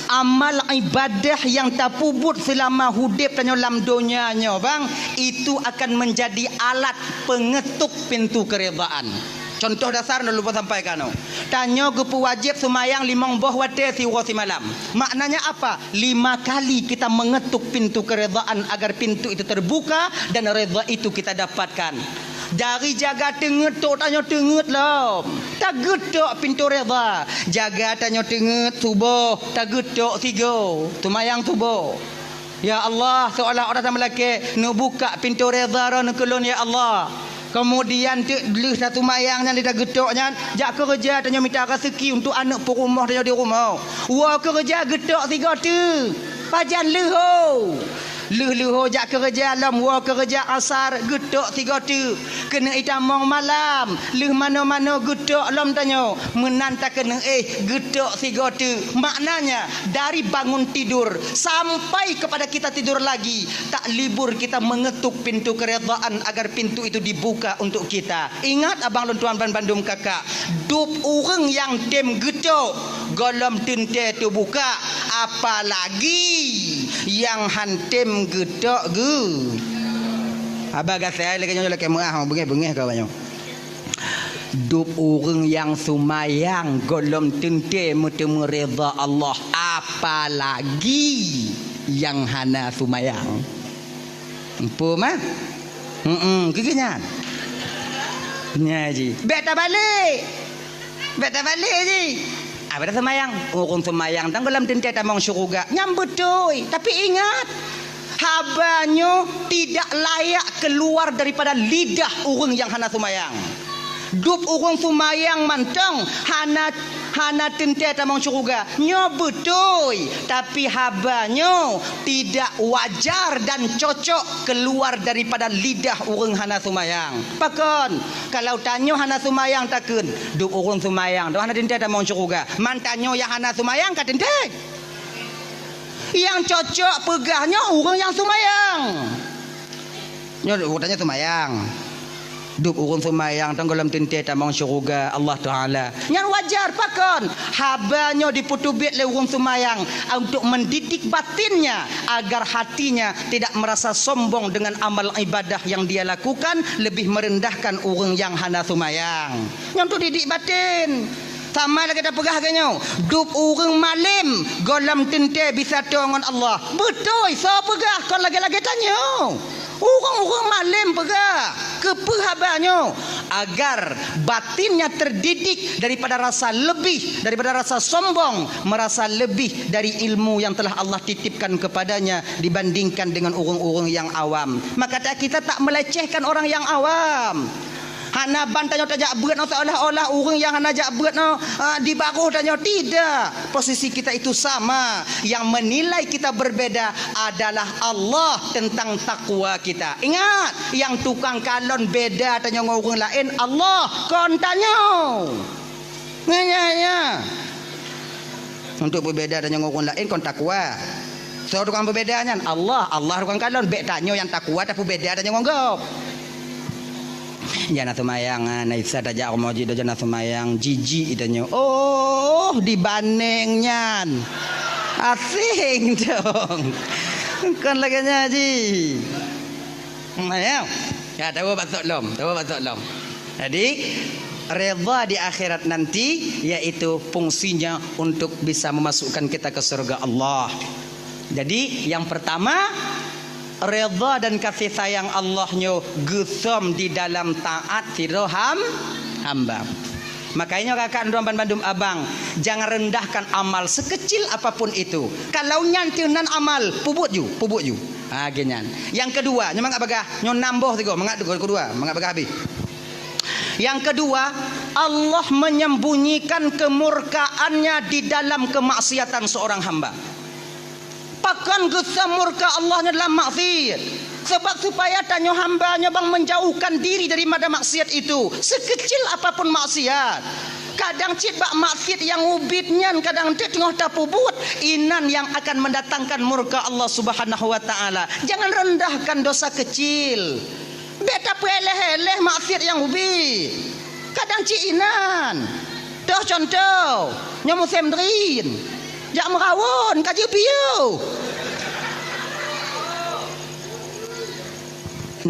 S1: Amal ibadah yang tak puput selama hidup tanya dalam dunianya bang, itu akan menjadi alat pengetuk pintu keredaan. Contoh dasar nak lupa sampaikan. Tanya gepu wajib semayang 5 buah wate siwa si malam. Maknanya apa? 5 kali kita mengetuk pintu keredaan agar pintu itu terbuka dan reda itu kita dapatkan. Dari jaga tenget tok tanya tenget lah. Tak getok pintu reda. Jaga tanya tenget subuh. Tak getok 3. Tumayang subuh. Ya Allah, seolah-olah sama lelaki nak buka pintu reda nak kelon ya Allah. Kemudian dulu satu mayangnya dia getoknya jak kerja tanya minta rezeki untuk anak perumah dia di rumah. Wah kerja getok 3 tu. Pajan leho. Leho jak kerja alam wa kerja asar getok 3 tu. Kena itamong malam. Leh mana-mana getok alam tanya. Menanta kena getok 3 tu. Maknanya dari bangun tidur sampai kepada kita tidur lagi, tak libur kita mengetuk pintu keredaan agar pintu itu dibuka untuk kita. Ingat abang Tuan Bandung kakak, dup orang yang dem getok golom tente tu buka, apalagi yang hantem gedok ge. Abang kata saya lagi nyonya lagi merah bengih-bengih kau banyak. Dup orang yang sumayang golom tente mutemu reda Allah, apalagi yang hana sumayang. Empu mah? Kegenyan. Nyaji. Beta balik ji. Ada semayang, orang semayang tang dalam tente tamang syurga. Nyambut doi, tapi ingat habanyo tidak layak keluar daripada lidah orang yang hana semayang. Dup orang semayang mantang hana tente tamang syurga. Nyo betul, tapi habanyo tidak wajar dan cocok keluar daripada lidah orang hana semayang. Pakon kalau tanyo hana semayang takun dup orang semayang dah hana tente tamang syurga. Mantanyo yang hana semayang kat tente. Yang cocok pegahnya orang yang semayang. Nyo tanya semayang. Dup urun semayang tenggelam tente tamang syurga Allah Ta'ala. Yang wajar pakon habanyo diputubit le urun semayang untuk mendidik batinnya agar hatinya tidak merasa sombong dengan amal ibadah yang dia lakukan, lebih merendahkan urun yang hana semayang. Yang tu didik batin. Sama lagi kita pegah kanyo. Dup urang malim golam tente bisa dengan Allah. Betul, so pegah kau lagi-lagi tanya. Orang-orang malim pegah kepehabannya agar batinnya terdidik daripada rasa lebih, daripada rasa sombong, merasa lebih dari ilmu yang telah Allah titipkan kepadanya dibandingkan dengan orang-orang yang awam. Maka kita tak melecehkan orang yang awam. Hana bantanya tajak berat no, seolah-olah orang yang hana jak berat no di baruh tanya tidak. Posisi kita itu sama. Yang menilai kita berbeda adalah Allah tentang takwa kita. Ingat, yang tukang kalon beda tanya orang lain, Allah kon tanya. Nganya. Untuk berbeda tanya orang lain kon takwa. So tukang berbedanya Allah tukang kalon bek tanya yang takwa tapi beda tanya orang. Jana semayang naisa tajak moji jana semayang jiji itanya. Oh dibandingnya Asing dong. Kan lagi ngaji. Ya. Ya, tahu batuk lom. Jadi redha di akhirat nanti yaitu fungsinya untuk bisa memasukkan kita ke surga Allah. Jadi yang pertama redha dan kasih sayang Allahnya gusam di dalam taat tiroham hamba. Makanya kakak Nduan Bandung abang, jangan rendahkan amal sekecil apapun itu. Kalau nyantinan amal, pubut you. Genyan. Yang kedua, nyamang abagah, nyon nambah tiga, mangak kedua, mangak abagah habis. Yang kedua, Allah menyembunyikan kemurkaannya di dalam kemaksiatan seorang hamba. Pakan gesam murka Allahnya dalam maksiat. Sebab supaya tanya hambanya bang menjauhkan diri daripada maksiat itu. Sekecil apapun maksiat. Kadang cit bak maksiat yang ubitnya, kadang cit tengah tapubut. Inan yang akan mendatangkan murka Allah Subhanahu wa taala. Jangan rendahkan dosa kecil. Beta peleh-eleh maksiat yang ubit. Kadang cik inan. Dah contoh, nyamu semdrin. Jak merawon kaji piu.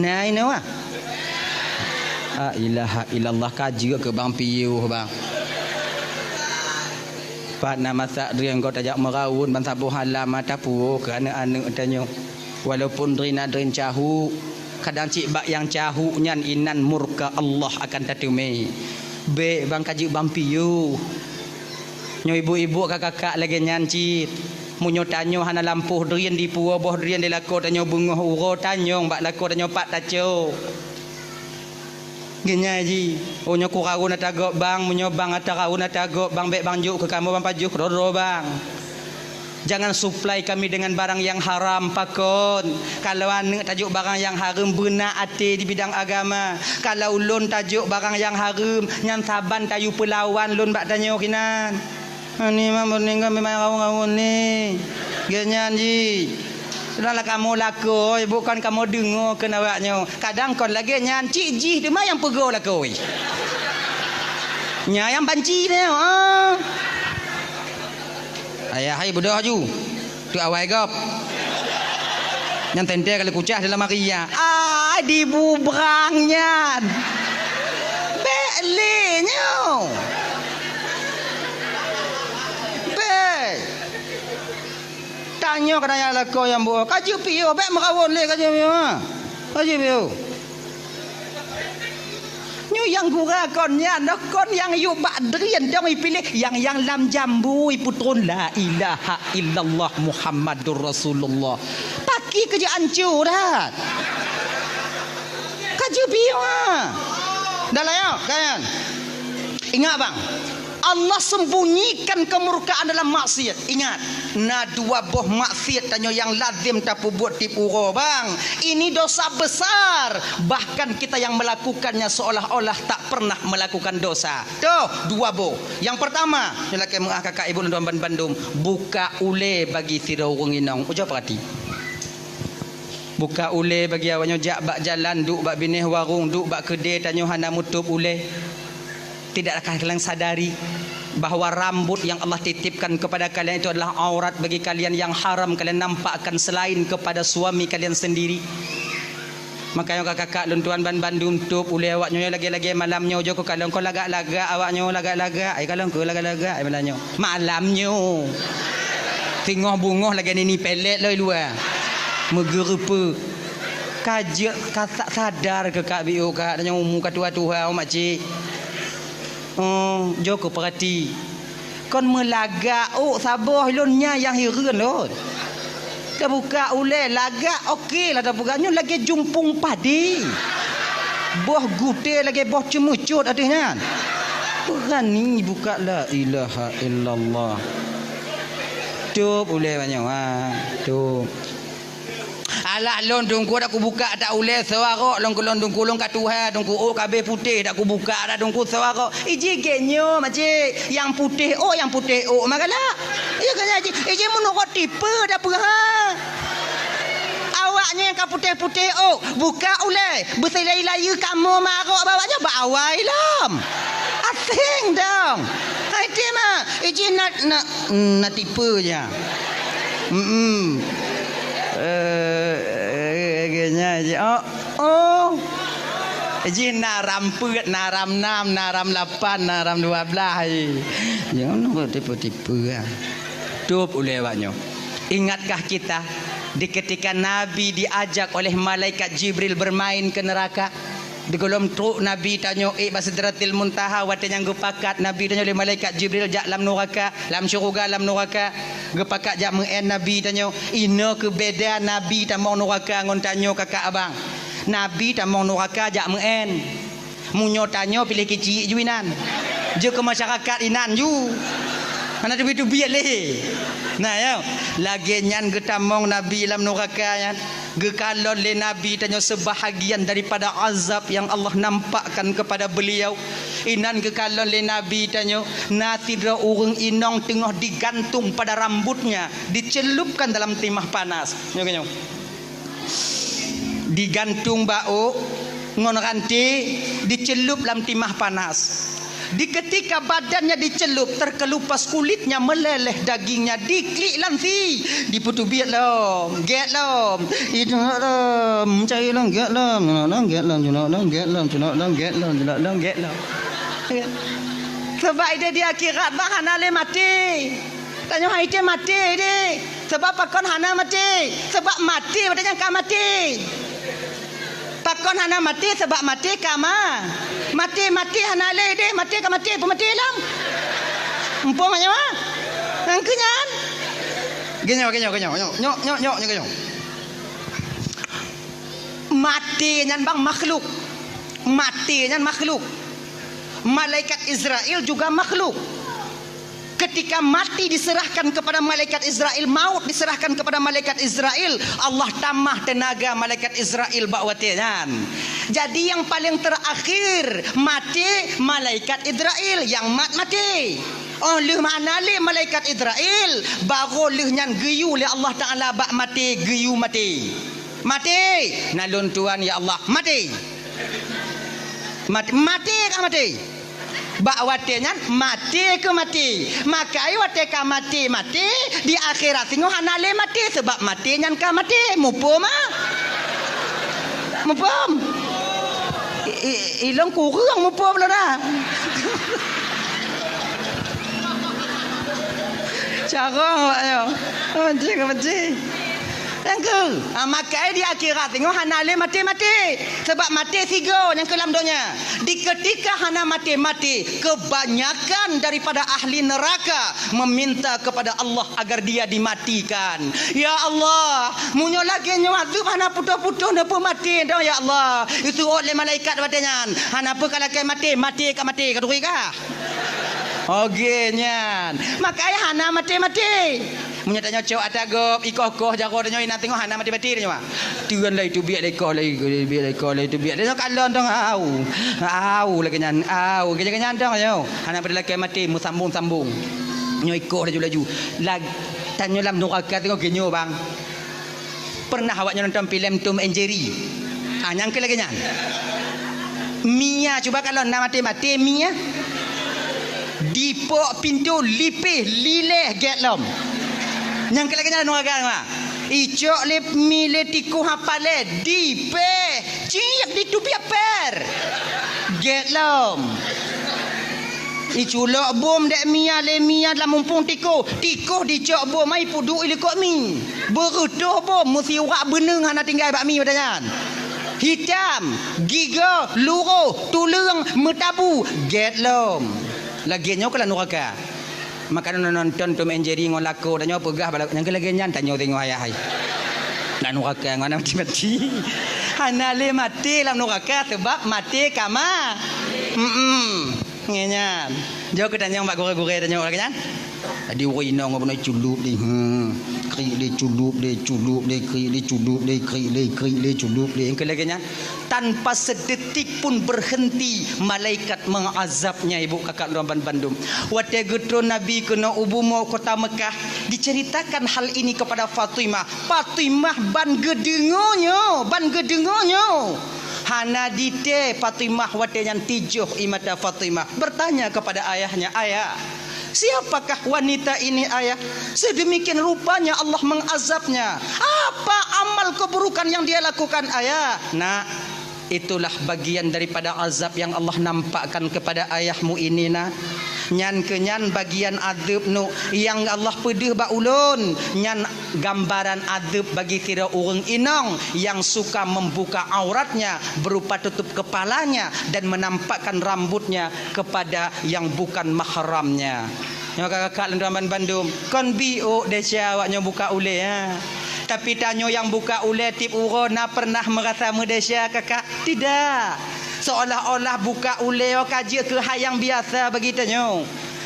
S1: Nah ini wah. Ilaha illallah kaji ke bang piu bang. Pak nama sak drin kau tajak merawon bang sabuh halam mata pu ke anak-anak tanya. Walaupun drin cahu, kadang cik bak yang cahu nyan inan murka Allah akan tatume. Be bang kaji bang piu. Nyo ibu-ibu kakak lagi nyancit. Munyo tanyo hana lampuh drin di puo boh drin di lako tanyo bungoh uro tanyo bak lako tanyo pak taco. Genya ji. Oh nyo kurau na tagok bang, munyo bang atarau na tagok bang bek bang juk ke kamu bang pajuk roro bang. Jangan suplai kami dengan barang yang haram pakon. Kalau ane tajuk barang yang haram benar ate di bidang agama. Kalau lon tajuk barang yang haram nyan saban tayu pelawan lon bak tanyo kinan. Ani mah meninggal memang ngawun ni. Genyan ji. Sudahlah kamu laku, bukan kamu dengar ke nawaknya. Kadang kon lagi nyan cik ji dia mah yang pego laku. Nya yang banci ni. Ayah hai bodoh ju. Tu awai gop. Yang tente kali kucah dalam Maria. Di bubrangnya. Belenyo. Tanya kadang lako yang buat kaji piu bek merawon le kaji piu nyu yang gura konnya nak kon yang yu badrian dong pilih yang lam jambu putun la ilaha illallah Muhammadur Rasulullah paki kerja ancur dah kaji piu dah lah ya kan ingat bang Allah sembunyikan kemurkaan dalam maksiat. Ingat, na dua boh maksiat tanyo yang lazim tapu buat tipuro bang. Ini dosa besar. Bahkan kita yang melakukannya seolah-olah tak pernah melakukan dosa. Tuh, dua boh. Yang pertama, lelaki mengah kakak ibu Nduan Bandung, buka ule bagi sirau nginong. Ujo perhati. Buka ule bagi awaknya jak bak jalan, duk bak binih warung, duk bak kedai tanyo hana mutup ule. Tidakkah kalian sadari bahawa rambut yang Allah titipkan kepada kalian itu adalah aurat bagi kalian yang haram kalian nampakkan selain kepada suami kalian sendiri. Makanya kakak luntuan Bandung tup ule awaknya lagi-lagi malamnya ojo ko kalong ko lagak-lagak awaknya lagak-lagak ai kalong ko lagak-lagak ai malamnya. Malamnya tengah bungoh lagi ni pelet loi luar. Megerupa kajak katak sadar ke kak biu kak tanya umum katua-tua mak cik. Joko perhati. Kon melagak sabah lonnya yang hireun lon. Kita buka ule lagak okey lah tak bukanya lagi jumpung padi. Boh gute lagi boh cemucut adanya. Berani buka la ilaha illallah. Tup ule banyak tup. Alah lon dongku dak ku buka tak ule sewaro lon dongku lon katuha dongku kabe putih dak ku buka dak dongku sewaro iji genyo mace yang putih magalah iya kan iji menurut tipe dak pernah awaknya yang putih-putih buka ule berselai-laya kamu marok bawanya bawai lam asing dong hai mah iji nak tipe je Ji naram put, naram 6, naram 8, naram 12. Jangan tipu-tipu. Tup oleh awaknya. Ingatkah kita di ketika Nabi diajak oleh malaikat Jibril bermain ke neraka? Di kolom truk Nabi tanya Sidratil Muntaha watanya gupakat. Nabi tanya oleh malaikat Jibril jak lam neraka, lam syurga lam neraka. Gupakat jak mengen Nabi tanya, ina ke beda Nabi tamang neraka ngon tanya kakak abang. Nabi tamang neraka jak mengen. Munyo tanya pilih kecil juinan. Je ke masyarakat inan ju. Mana tu biat leh. Nah ya, lagi nyan getamong Nabi lam neraka yan. Gekalon le Nabi tanya sebahagian daripada azab yang Allah nampakkan kepada beliau. Inan gekalon le Nabi tanya natidra urang inong tengah digantung pada rambutnya, dicelupkan dalam timah panas. Nyo. Digantung bau ngon ranti, dicelup dalam timah panas. Di ketika badannya dicelup, terkelupas kulitnya, meleleh dagingnya, diklik lanti, diputu biat lom, get lom, itu lom, cari lom, get lom, get lom, get lom, get lom, get lom. Sebab dia di akhirat bah hanale mati. Tanya hai dia mati dia. Sebab pakon hana mati. Sebab mati padanya ka mati. Pakon hana mati sebab mati kama. Mati hanale dia mati ka mati pemati lang. Empong nya mah. Angkenyan. Genyo. Mati nyan bang makhluk. Mati nyan makhluk. Malaikat Israel juga makhluk. Ketika mati diserahkan kepada malaikat Israel, maut diserahkan kepada malaikat Israel, Allah tambah tenaga malaikat Israel bakwatian. Jadi yang paling terakhir mati malaikat Israel yang mati. Oleh mana le malaikat Israel baru lehnya geyu le Allah Taala bak mati geyu mati. Mati. Nalun Tuhan ya Allah mati. Mati ke mati? Bak watinya mati ke mati. Maka ai wate ka mati di akhirat tengok hanale mati sebab mati nyan ka mati. Mupum ah. Mupum. Ilang kurang mupum lah dah. Cara ayo. Mati. Tengok. Maka di akhirat tengok hanale mati. Sebab mati tiga yang kelam donya. Di ketika hana mati, kebanyakan daripada ahli neraka meminta kepada Allah agar dia dimatikan. Ya Allah, munyo lagi nyuatu hana putus-putus napa mati dah ya Allah. Itu oleh malaikat badannya. Hana apa kalau ke mati kaduri kah? Okey nyan. Makai hana mati. Munya tanya cok atagop ikoh jaro tanya ina tengok hana mati tanya. Tuan lai tu biar lekor lai tu biar. Dia kalon dong au lagi nyan au kenyan dong yo. Hana pada laki mati mu sambung. Nyo ikoh laju. Lag tanya lam neraka tengok genyo bang. Pernah awaknya nonton filem Tom and Jerry? Nyang ke lagi nyan. Mia cuba kalau nak mati Mia. Dipok pintu lipih lileh getlom. Yang kelakanya neraka mah. Icok lip mile tiku hapale dipe ciak ditupi per. Getlom. Iculok bom dek mia dalam mumpung tiko dicok bom mai pudu ilikok mi. Berutuh bom mesti urak beneng hana tinggal bak mi badannya. Hitam, giga, luruh, tulung, metabu, getlom. Lagi nyo kala neraka. Maka nonton Tom and Jerry ngol lako tanya pegah yang lagi nyan tanya tengok ayah hai. Nak neraka ngana mati. Hana le mati lam neraka sebab mati kama. Ngenyan. Jauh ke tanya mbak gore-gore tanya lagi nyan. Tadi oi nong ngono culup di. Kri le culup le kri le culup le yang lagi nyan. Tanpa sedetik pun berhenti malaikat mengazabnya ibu kakak Ramban Bandung. Wate getro Nabi kena ubumo kota Mekah diceritakan hal ini kepada Fatimah. Fatimah ban gedengonyo. Hana dite Fatimah wate yang tijuh imata Fatimah bertanya kepada ayahnya, ayah Siapakah wanita ini ayah? Sedemikian rupanya Allah mengazabnya. Apa amal keburukan yang dia lakukan ayah? Nak, itulah bagian daripada azab yang Allah nampakkan kepada ayahmu ini nak. Nyan kenyan bagian azab nu yang Allah pedih ba ulun. Nyan gambaran azab bagi kira orang inong yang suka membuka auratnya berupa tutup kepalanya dan menampakkan rambutnya kepada yang bukan mahramnya. Nyo kakak lendaman Bandung, kon bio desya awaknya buka ule ya. Tapi tanyo yang buka ule tip urona pernah merasa medesya kakak? Tidak. Seolah-olah buka uleo kaji ke hayang biasa begitu.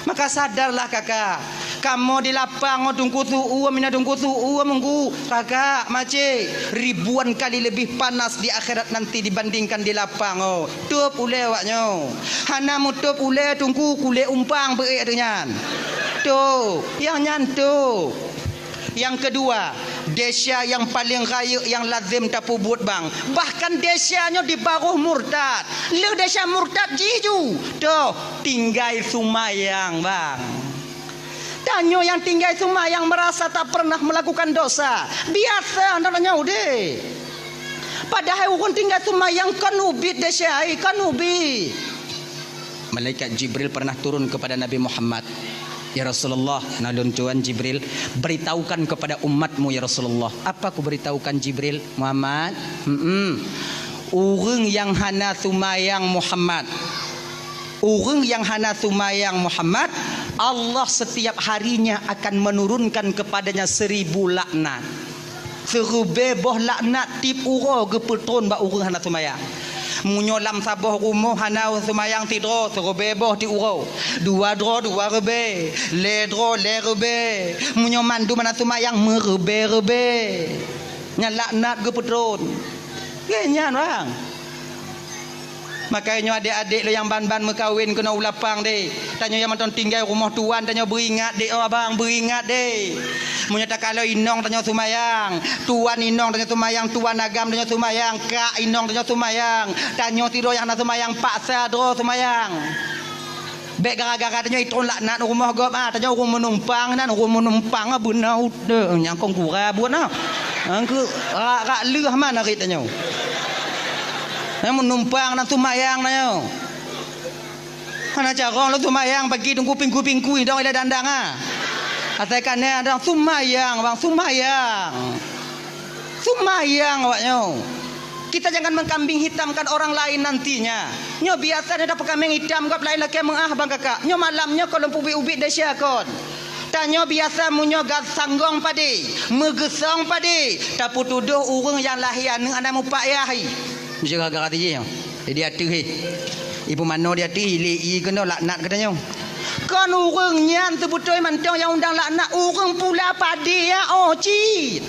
S1: Maka sadarlah kakak, kamu di lapang tunggu tu'u mina tunggu tu'u menggu kakak mace ribuan kali lebih panas di akhirat nanti dibandingkan di lapang. Tup ule waknyo hana mutup ule tunggu kule umpang beik dengan tu yang nyantu. Yang kedua, desya yang paling raya yang lazim tapu buat bang. Bahkan desyanya di baruh murtad. Le desya murtad jiju. Tuh, tinggal sumayang bang. Tanyo yang tinggal sumayang merasa tak pernah melakukan dosa. Biasa namanya udah. Padahal orang tinggal sumayang kan ubit desya, kan ubit. Malaikat Jibril pernah turun kepada Nabi Muhammad. Ya Rasulullah, nalun Tuhan Jibril, beritahukan kepada umatmu ya Rasulullah. Apa aku beritahukan Jibril? Muhammad, orang yang hana sumayang Muhammad, orang yang hana sumayang Muhammad, Allah setiap harinya akan menurunkan kepadanya 1000 laknat. Serubeboh laknat tip uro gepetron ba orang hana sumayang. Munyolam saboh rumah hanau semayang tidro serobeboh di urau dua dro dua rebe le dro le rebe munyo mandu mana semayang merebe-rebe nyalaknat ke petron kenyan bang. Makanya adik-adik lo yang ban-ban mekawin kena ulapang deh. Tanya yang mantan tinggal rumah tuan tanya beringat deh. Oh abang beringat deh. Menyata kalau inong tanya sumayang, tuan inong tanya sumayang, tuan agam tanya sumayang, kak inong tanya sumayang, tanya tido yang nak sumayang paksa dro sumayang. Bek gara-gara tanya itu laknat rumah gop tanya orang menumpang dan orang menumpang benar udah yang kong kura buat nah. Angku rak leh mana rit tanya. Yang menumpang dan sumayang na yo. Mana cara lo sumayang bagi tunggu pingku-pingku dong ila dandang ah. Katakan ni ada sumayang bang, sumayang. Sumayang awaknya. Kita jangan mengkambing hitamkan orang lain nantinya. Nyo biasa ada kambing hitam gap lain lagi mengah bang kakak. Nyo malamnya kalau ubi-ubi desya kon. Tanyo biasa munyo gas sanggong pade, megesong pade. Tapi tuduh urang yang lahir anak mupak yahi. Mesti gara-gara dia. Dia atuh ibu mano dia atuh li kena laknat katanya. Kan urang nyan sebutoi mantong yang undang laknat urang pula padi ya oci.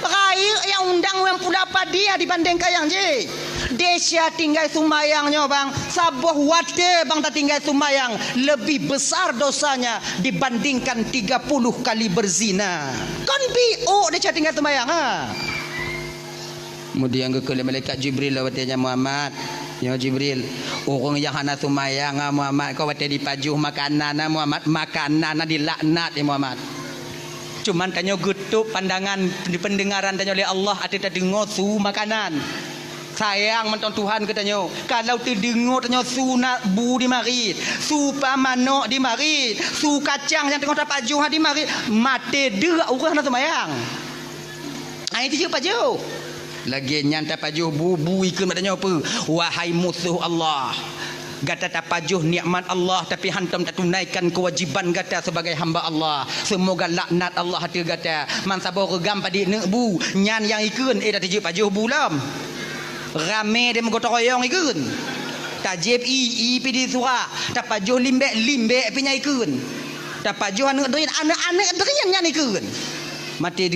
S1: Raya yang undang yang pula padi ya dibandingkan yang je. Desya tinggal sumayangnya bang, sabuh wate bang tak tinggal sumayang lebih besar dosanya dibandingkan 30 kali berzina. Kan bio desya tinggal sumayang ha. Kemudian ke malaikat Jibril watanya Muhammad. Ya Jibril, orang yang hana sumayang Muhammad kau wate dipajuh makanan Muhammad, makanan dilaknat ya Muhammad. Cuman tanya getuk pandangan di pendengaran tanya oleh Allah ada tak dengar su makanan. Sayang menton Tuhan katanya. Kalau terdengar tanya su nak bu di marit, su pamanok di marit, su kacang yang tengah tapajuh di marit, mate derak orang hana sumayang. Ai itu je pajuh. Lagi nyanta pajuh bubu ikut matanya apa? Wahai musuh Allah, gata tak pajuh nikmat Allah tapi hantam tak tunaikan kewajiban gata sebagai hamba Allah. Semoga laknat Allah hati gata. Man sabar regam padi nek bu nyan yang ikun dah tiji pajuh bulam. Rame dia menggotong royong ikun. Tajib i pidi surah. Tak pajuh limbek punya ikun. Tak pajuh anak-anak derian nyan ikun. Mati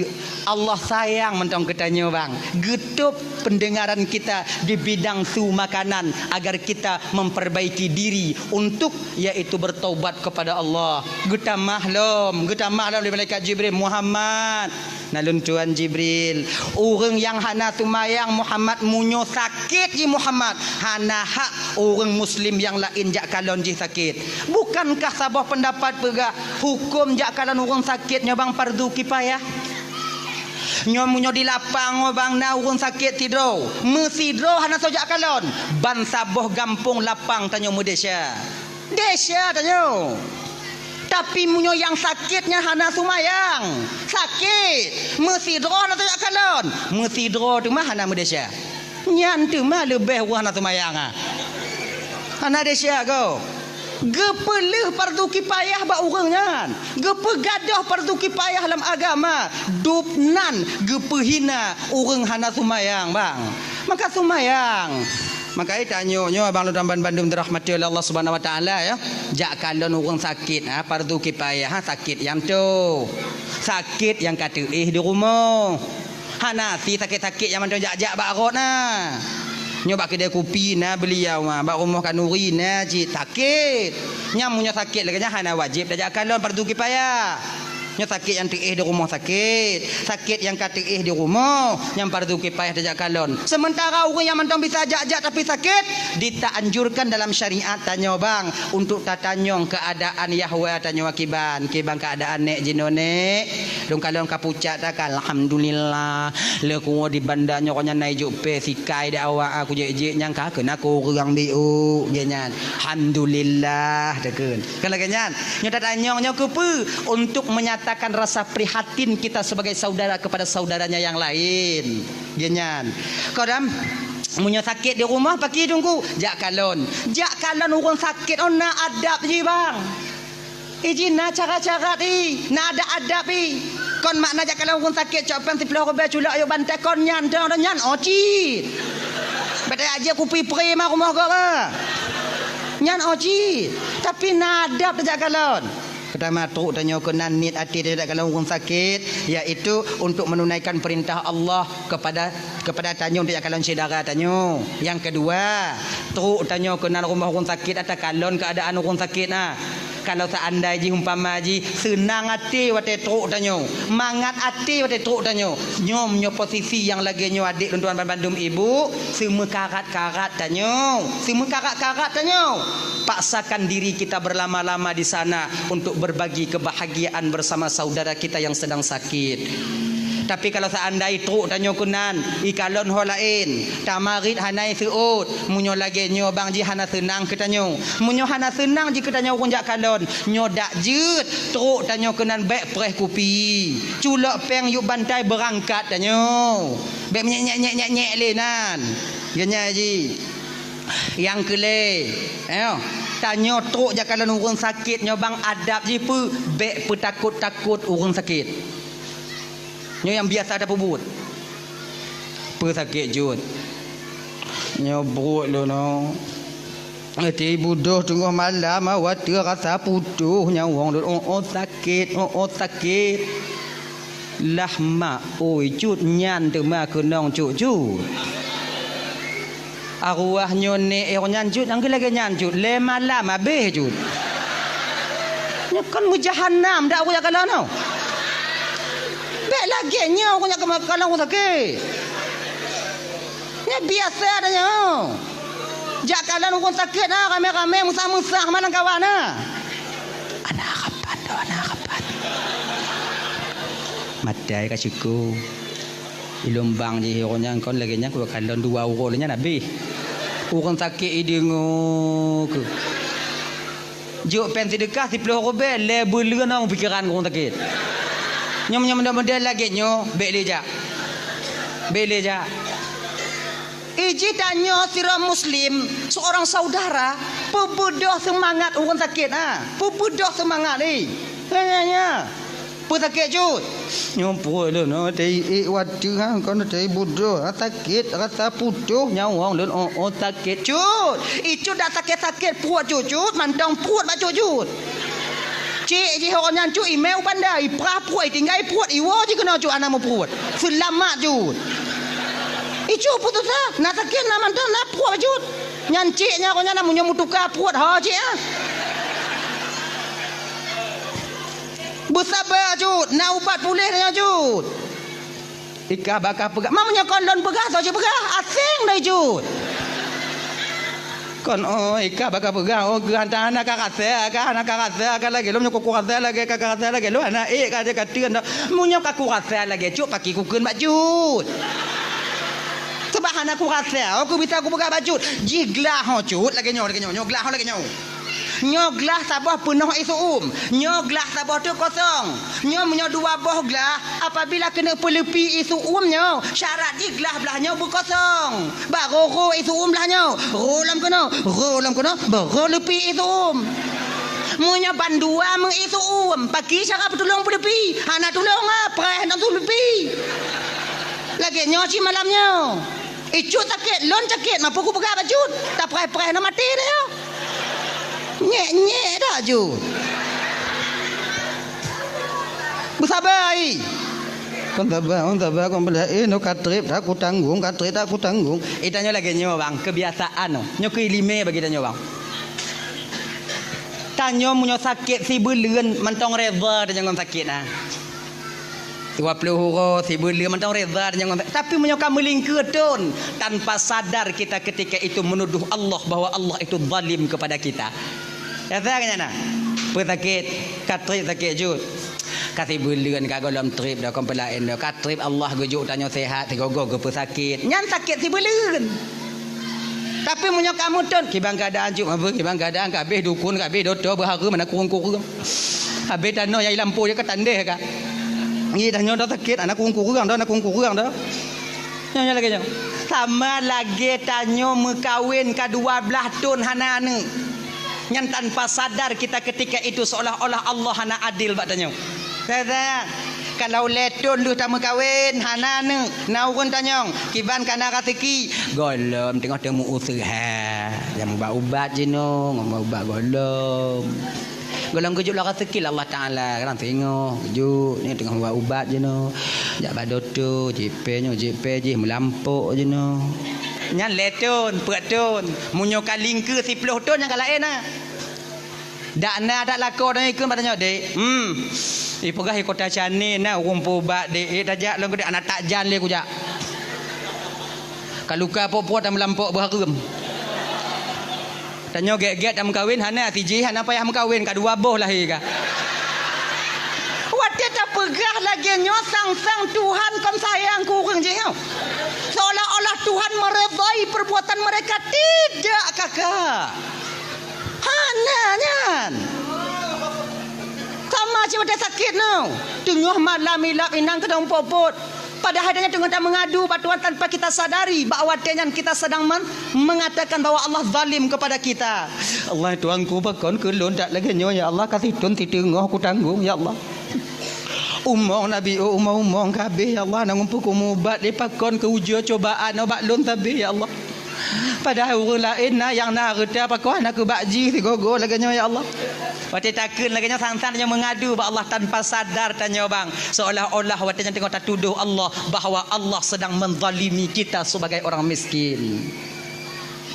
S1: Allah sayang mentong katanya bang. Getup pendengaran kita di bidang su makanan agar kita memperbaiki diri untuk yaitu bertaubat kepada Allah. Getah mahlum di malaikat Jibril Muhammad. nalun Tuan Jibril orang yang hana tumayang Muhammad munyo sakit ji Muhammad hana hak orang muslim yang lain jak kalon ji sakit. Bukankah sabah pendapat pega hukum jak kalon orang sakit nyobang fardu kifayah? Nyomunyo di lapang bang na urun sakit tidro mesidro hana sojak kalon ban saboh gampung lapang tanyo Malaysia Desya tanyo. Tapi munyo yang sakitnya hana sumayang sakit mesidro hana sojak kalon mesidro tu mah hana Malaysia nyan tu mah lebih hana sumayang hana Desya go. Gepelih fardu kifayah ba urangnya. Gepegadah fardu kifayah dalam agama. Dupnan gepehina urang hana sumayang bang. Maka sumayang. Maka tanyo nyo abang Lutamban Bandung dirahmati oleh Allah Subhanahu wa taala ya. Jak kalon urang sakit fardu kifayah sakit yang tu. Sakit yang kata di rumah. Hana si sakit-sakit yang macam jak-jak ba arot nah. Nyoba kedai kopi na beliau bak rumah kanuri na cik sakit nyamunya sakit lagi hana wajib dah kalon fardu kifayah. Nya sakit yang di rumah sakit yang di rumah yang fardu kifayah dah kalon. Sementara orang yang mentang bisa jak-jak tapi sakit ditaanjurkan dalam syariat tanya bang untuk tatanyong keadaan Yahwa tanya kiban keadaan nek jinone dong kalon kapucat tak alhamdulillah le ku di bandanya konya nai juk pe sikai dah awak aku je nyang ka kena ku urang diu genyan alhamdulillah dekeun kan lagi nyan nya tatanyong nya kepe untuk menyatakan rasa prihatin kita sebagai saudara kepada saudaranya yang lain genyan kodam munyo sakit di rumah pagi tunggu jak kalon orang sakit ona adab je bang izin na cara-cara na ada adab kon makna jak kalon orang sakit copan tiplah robe culak yo bantai kon nyan oci betai aja kupi pre mah rumah kau nyan oci tapi na adab jak kalon. Pertama tu tanya kena niat hati dia kalau orang sakit iaitu untuk menunaikan perintah Allah kepada tanyo dia kalau saudara tanyo. Yang kedua, tu tanya kena rumah orang sakit atau kalon keadaan orang sakit kalau seandainya umpama ji senang hati wate truk tanyo mangat hati wate truk tanyo nyom nyo posisi yang lagi nyo adik tuan Bandung ibu semua karat-karat tanyo paksakan diri kita berlama-lama di sana untuk berbagi kebahagiaan bersama saudara kita yang sedang sakit. Tapi kalau seandainya truk tanyo kunan ikalon ho lain tamarit hanai seut munyo lagi nyo bang ji hana senang ke tanyo munyo hana senang ji ke tanyo kunjak kalon nyo dak jeut truk tanyo kunan bek preh kopi culak peng yuk bantai berangkat tanyo bek nyek lenan genya ji yang kele tanyo truk jakalan urang sakit nyo bang adab ji pu bek petakut-takut urang sakit nyo yang biasa ada pebut sakit jut nyo buruk lo no ati budoh tengah malam awak rasa putuh nyawang sakit lah mak oi cut nyan tu mak kenong cut arwah nyo ne nyan cut ang lagi nyan cut le malam habis cut nyo kan mujahannam dak aku kalau no bek lagi nya aku nak kalau aku sakit ni biasa adanya jak kalan aku sakit rame-rame musah-musah mana kawan anak kapan matai kasiku ilombang je hero kon lagi nya aku kalon 2 euro nya nabi orang sakit idingo ke juk pensi dekat 10 euro be label nang pikiran orang sakit nyom model lagi nyo beleja iji tanyo sira muslim seorang saudara pebudoh semangat orang sakit pebudoh semangat ni nya sakit jut nyom pulo no tei wadu kon tei budoh sakit rasa putuh nyawang lun sakit jut itu dak sakit puat jut mantang puat ba jut cik je orang nyan cu email pandai prapuai tinggal puat iwo je kena cu anak mu puat selamat jut icu putus nak sakit nak mantan nak puat jut nyan ciknya orang nyan munyo mutukar puat ha cik bersabar jut nak ubat pulih nya jut Ika bakal pegah. Mamanya kolon pegah atau je pegah. Asing dah jut. Kon ika bakal pegah. Gantang anak kakak lagi. Lu nyokok kakak lagi. Lu anak kada katian dah. Munyo kakak lagi. Cuk paki kukun mak jut. Sebab anak aku bisa aku pegah baju. Jiglah ho cut lagi nyo glah lagi nyo. Nyoglah sabah penuh isu nyoglah sabah tu kosong menyo dua boh glah apabila kena pelepi isu nyo syarat di glah belahnya berkosong baru ro isu belahnya rolam kena baru lepi isu munyo bandua meng isu pagi syarat tolong pelepi anak tolong preh nak tu lepi lagi nyoci malamnya icut sakit lon sakit mampu ku pegah baju tak preh nak mati dia nyek dah ju. Bersabar ai. Kon sabar kon bela no katrip aku tanggung. Itanya lagi nyo bang, kebiasaan no. Nyo kelime bagi tanyo bang. Tanyo munyo sakit si beleun mentong reza tanyo ngon sakit nah. 20 huruf si beleun mentong reza tanyo ngon. Tapi munyo kamu lingketun tanpa sadar kita ketika itu menuduh Allah bahwa Allah itu zalim kepada kita. Ya tak nak? Pesakit, katrip sakit jut. Kasih bulan kagolom trip dah kompelain dah. Katrip Allah gejuk tanya sehat, tigogo ke pesakit. Nyan sakit si bulan. Tapi munyo kamu ton, kibang keadaan juk apa? Kibang keadaan kabeh dukun kabeh doktor berhara mana kurung-kurung. Habis tanah yang lampu je ke tandeh ka. Ni dah nyoda sakit anak kurung-kurung dah, anak kurung-kurung dah. Nyan lagi nyo. Sama lagi tanyo mekawin ka 12 tahun hanane. Yang tanpa sadar kita ketika itu seolah-olah Allah hana adil batanya. Saya kalau letun lu tak kawin hanane naurun tanyong kiban kana rateki golom tengok temu usaha yang ubat je no ngomong ubat golom kejuk lah rateki Allah Taala kan tengok kejuk ni tengah buat ubat je no jak badoto JP je melampuk je no. Nyan letun, peratun. Munyo kaling ke 10 ton yang kalain nah. Dak na dak lako dah ikut patanya dek. Ipegah kota Chane nah rumpu bat dek tajak long anak tak jan le kujak. Kaluka popot dan melampok berharum. Tanya get-get dah kawin hana tiji hana payah kawin ka dua boh lahir ka. Wadah tak pegah lagi nyosang Tuhan kon sayang kurang je. Seolah-olah Tuhan meredai perbuatan mereka. Tidak kakak. Hananya sama je pada sakit no. Tengah malam ilap inang kedong popot. Padahal dia tengah tak mengadu batuan tanpa kita sadari bahawa kita sedang mengatakan bahawa Allah zalim kepada kita. Allah tuanku bakon kelon tak lagi nyo ya Allah kasih tun titengah aku tanggung ya Allah. Umong Nabi umong kabeh ya Allah nang umpuk umubat dipakon ke ujian cobaan obat lon tabih ya Allah. Padahal orang lain yang nak reda pakon aku bakji gogo lagi nyo ya Allah. Wate takun lagi nyo sang-sang yang mengadu bahawa Allah tanpa sadar tanya bang seolah-olah wate yang tengok tak tuduh Allah bahawa Allah sedang menzalimi kita sebagai orang miskin.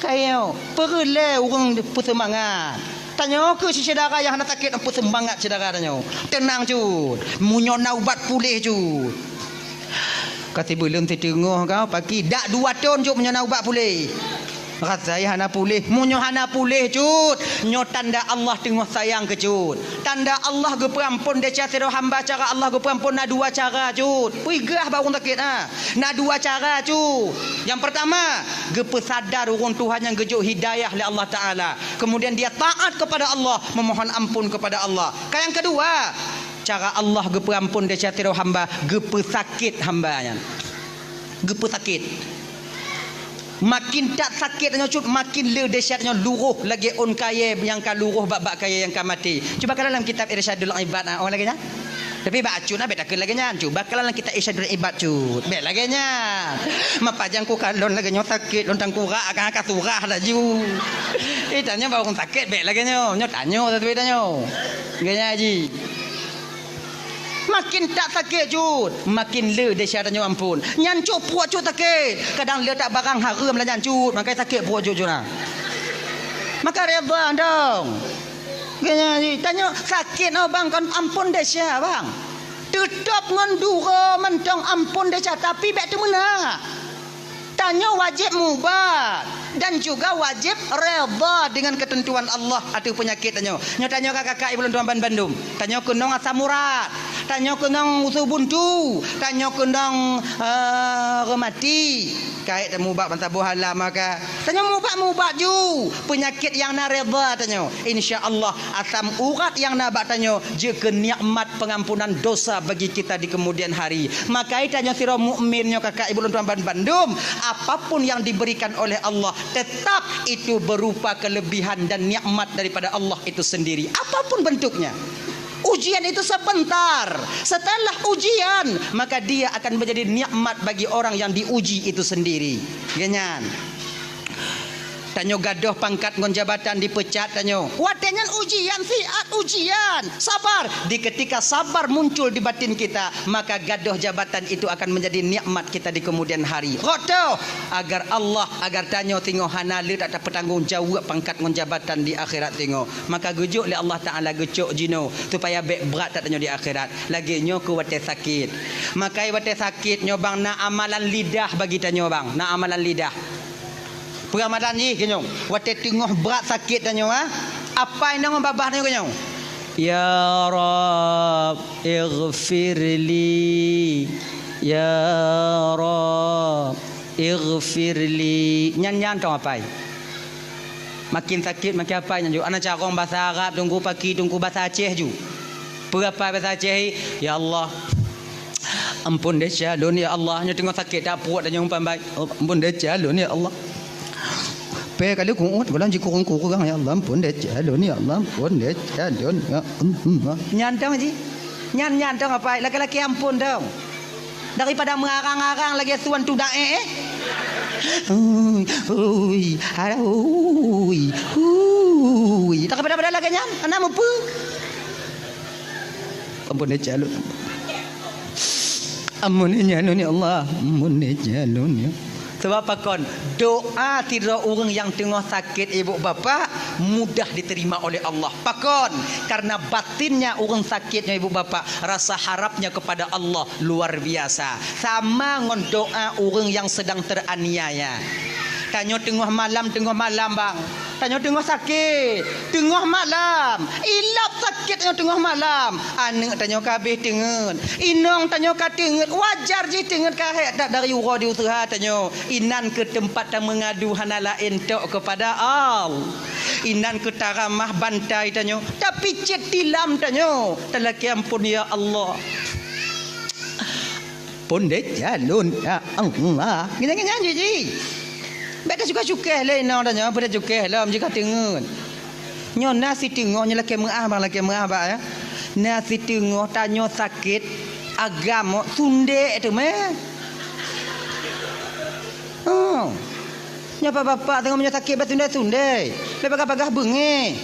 S1: Kayo perle orang bersemangat. Tanya ke si saudara yang nak sakit apa semangat saudara tanya. Tenang cut. Munyo naubat pulih cut. Kata belum tengok kau pagi dak 2 tahun cut munyo naubat pulih. Kata saya hana pulih, munyo hana pulih cut. Nyo tanda Allah tengah sayang ke cut. Tanda Allah ge perampun dia cara hamba cara Allah ge perampun na 2 cara cut. Puigah baru sakit na 2 cara cut. Yang pertama, ge pesadar urang Tuhan yang gejuk hidayah oleh Allah Taala. Kemudian dia taat kepada Allah, memohon ampun kepada Allah. Yang kedua, cara Allah ge perampun dia cara hamba, ge pesakit hambanya. Ge pesakit. Makin tak sakit tanya cut makin le dahsyatnya luruh lagi on kaya yang ka luruh bab kaya yang ka mati. Cuba kalau dalam kitab Irsyadul Ibad orang lagi nya. Tapi bak cut bet tak lagi nya. Cuba kalau dalam kitab Irsyadul Ibad cut bet lagi nya. Mapajang ku kalon lagi nya sakit lontang kurak akan kasurah dah ju. Tanya baru sakit bet lagi nya. Nyo tanya satu tanya. Ganya haji. Makin tak sakit cut makin le dahsyatnya ampun. Nyan cut puak cut sakit. Kadang le tak barang haram lah nyan cut makai sakit puak cut nah. Maka reda dong. Ganya tanya sakit oh bang kan ampun dahsyat bang. Tetap ngandura mentang ampun dia tapi bek tu mana? Tanya wajib mubat dan juga wajib redha dengan ketentuan Allah atau penyakit tanya. Nyo tanya kakak ibu tuan Bandung. Tanya kunong asam urat. Tanya kunong usus buntu. Tanya kunong remati. Kait mubat bantah buhala maka. Tanya mubat ju. Penyakit yang na redha tanya. Insya-Allah asam urat yang na bak tanya jika nikmat pengampunan dosa bagi kita di kemudian hari. Maka tanya sira mukmin nyo kakak ibu tuan Bandung, apapun yang diberikan oleh Allah tetap itu berupa kelebihan dan nikmat daripada Allah itu sendiri, apapun bentuknya. Ujian itu sebentar. Setelah ujian maka dia akan menjadi nikmat bagi orang yang diuji itu sendiri. Ganyan. Tanyo gadoh pangkat ngon jabatan dipecat tanyo. Watengan ujian siat ujian. Sabar. Di ketika sabar muncul di batin kita, maka gadoh jabatan itu akan menjadi nikmat kita di kemudian hari. Rodo agar Allah agar tanyo tingo hanalit ada petanggung jawab pangkat ngon jabatan di akhirat tingo. Maka gujuk li Allah Taala gucuk jino supaya bek berat tak tanyo di akhirat. Lagi nyo ku wate sakit. Maka wate sakit nyo bang na amalan lidah bagi tanyo bang. Na amalan lidah. Peramadan ni kenyong. Wate tengah berat sakit tanya apa yang babah tanya kenyong. Ya Rab ighfirli. Ya Rab ighfirli. Nyan-nyan tong apa? Makin sakit makin apa nyan ju. Ana carong bahasa Arab tunggu pagi tunggu bahasa Aceh ju. Berapa bahasa Aceh? Ya Allah ampun dia calon ya Allah. Nya tengah sakit tak puat tanya umpan baik. Ampun dia calon ya Allah. Pe kali kuut bulan ji kurang ya Allah ampun deh calon ya Allah ampun deh calon ya nyantang ji nyantang apa laki-laki ampun dong daripada mengarang-arang lagi suan tu dae tak pada lagi nyan anak mampu ampun deh calon ampun ya Allah ampun deh calon ya. Sebab apa kon? Doa tidak orang yang tengah sakit ibu bapa mudah diterima oleh Allah. Pakon karena batinnya orang sakitnya ibu bapa rasa harapnya kepada Allah luar biasa. Sama ngon doa orang yang sedang teraniaya. Tanya tengah malam bang. Tanya tengah sakit, tengah malam. Ilap sakit tengah malam. Anak tanya kabeh tengen. Inong tanya ka tengen. Wajar je tengen kahek tak dari ura di usaha tanya. Inan ke tempat yang mengadu hana lain tok kepada Allah. Inan ke taramah bantai tanya. Tapi cet tilam tanya. Telaki ampun ya Allah. Pun dek jalun ya Allah. Gini-gini je. Beka suka-suka lah ina tanya pada suka lah jika tengen. Nyo nasi tengah nya laki mengah ya. Nasi tengah tanya sakit agama sunde tu meh. Oh. Nya bapak tengah punya sakit sunde. Lepas bagah bengi.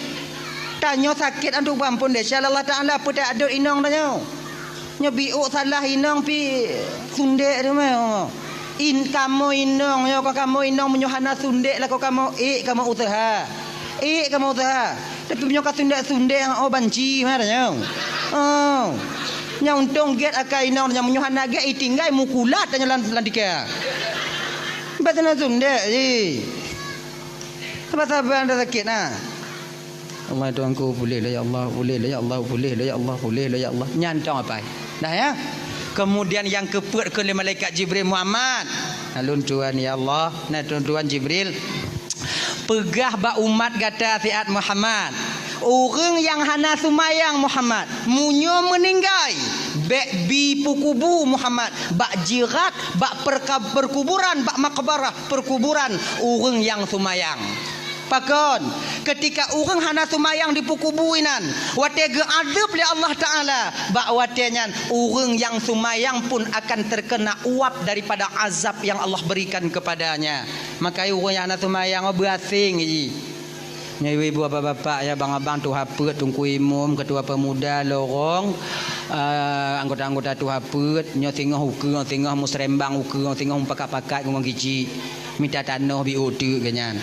S1: Tanya sakit antu ampun deh Allah Taala pun tak ada inang tanya. Nya biuk salah inang pi sunde tu meh. In kamu inong yo kamu inong menyohana sundek lah kamu kamu usaha tapi punya sundek yang banci mana oh nya untung get akai inong nya menyohana get tinggai mukulat tanya landika batana sundek ji sabar anda sakit nah Allah tuanku boleh lah ya Allah boleh lah ya Allah boleh lah ya Allah boleh lah ya Allah nyantong apa dah ya. Kemudian yang keput ke malaikat Jibril Muhammad. Alun tuan ya Allah, nah tuan Jibril. Pegah ba umat kata siat Muhammad. Orang yang hana sumayang Muhammad, munyo meninggai. Bek bi pukubu Muhammad, bak jirat, bak perkuburan, bak makbarah perkuburan orang yang sumayang. Pakon ketika orang hana sumayang di pukubuinan wate ge adab li Allah Taala bak watenyan orang yang sumayang pun akan terkena uap daripada azab yang Allah berikan kepadanya. Maka orang yang hana sumayang berasing ji. Nya ibu bapa-bapa ya bang-abang tu hapet tungku imam ketua pemuda lorong anggota-anggota tu hapet nya tengah ukeung tengah musrembang ukeung tengah pakat-pakat ngomong gici minta tanah bi odu ganyan.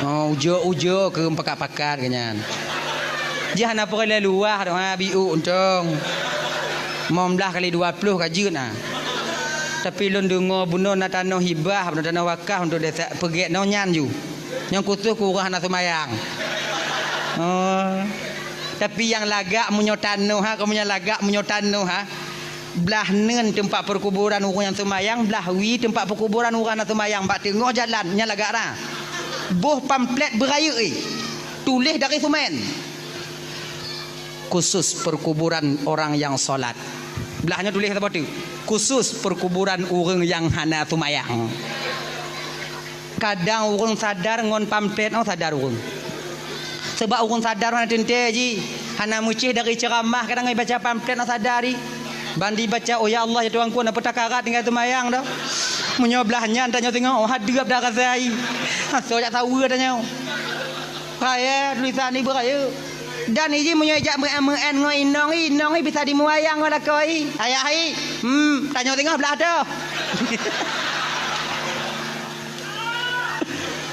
S1: Oh ujo ke pakat-pakat ganyan. Jangan apa le luah dah biu untong. Membelah kali 20 kajut nah. Tapi lun dengar bunuh na tanah hibah, bunuh tanah wakaf untuk desa pergi nonyan ju. Yang kutuh kurang nak semayang. Oh. Tapi yang lagak munyo tanah ha, kamunya lagak munyo tanah ha. Belah nen tempat perkuburan orang yang semayang, belah wi tempat perkuburan orang yang semayang, bak tengok jalan nya lagak dah. Boh pamflet beraya tulis dari semen. Khusus perkuburan orang yang solat. Belahnya tulis apa tu? Khusus perkuburan orang yang hana semayang. Kadang orang sadar ngon pamflet no sadar orang. Sebab orang sadar hana tente ji, hana mucih dari ceramah kadang ai baca pamflet no sadari. Bandi baca oh ya Allah ya Tuhanku nak pertakarat tinggal semayang dah. Menyobelahnya tanya tengok oh hadirap dah kasai. So jak tahu tanya. Kaya tulisan ni beraya. Dan ini menyejak men inong bisa dimuayang ngolah koi. Ayah ai. Tanya tengok belah tu.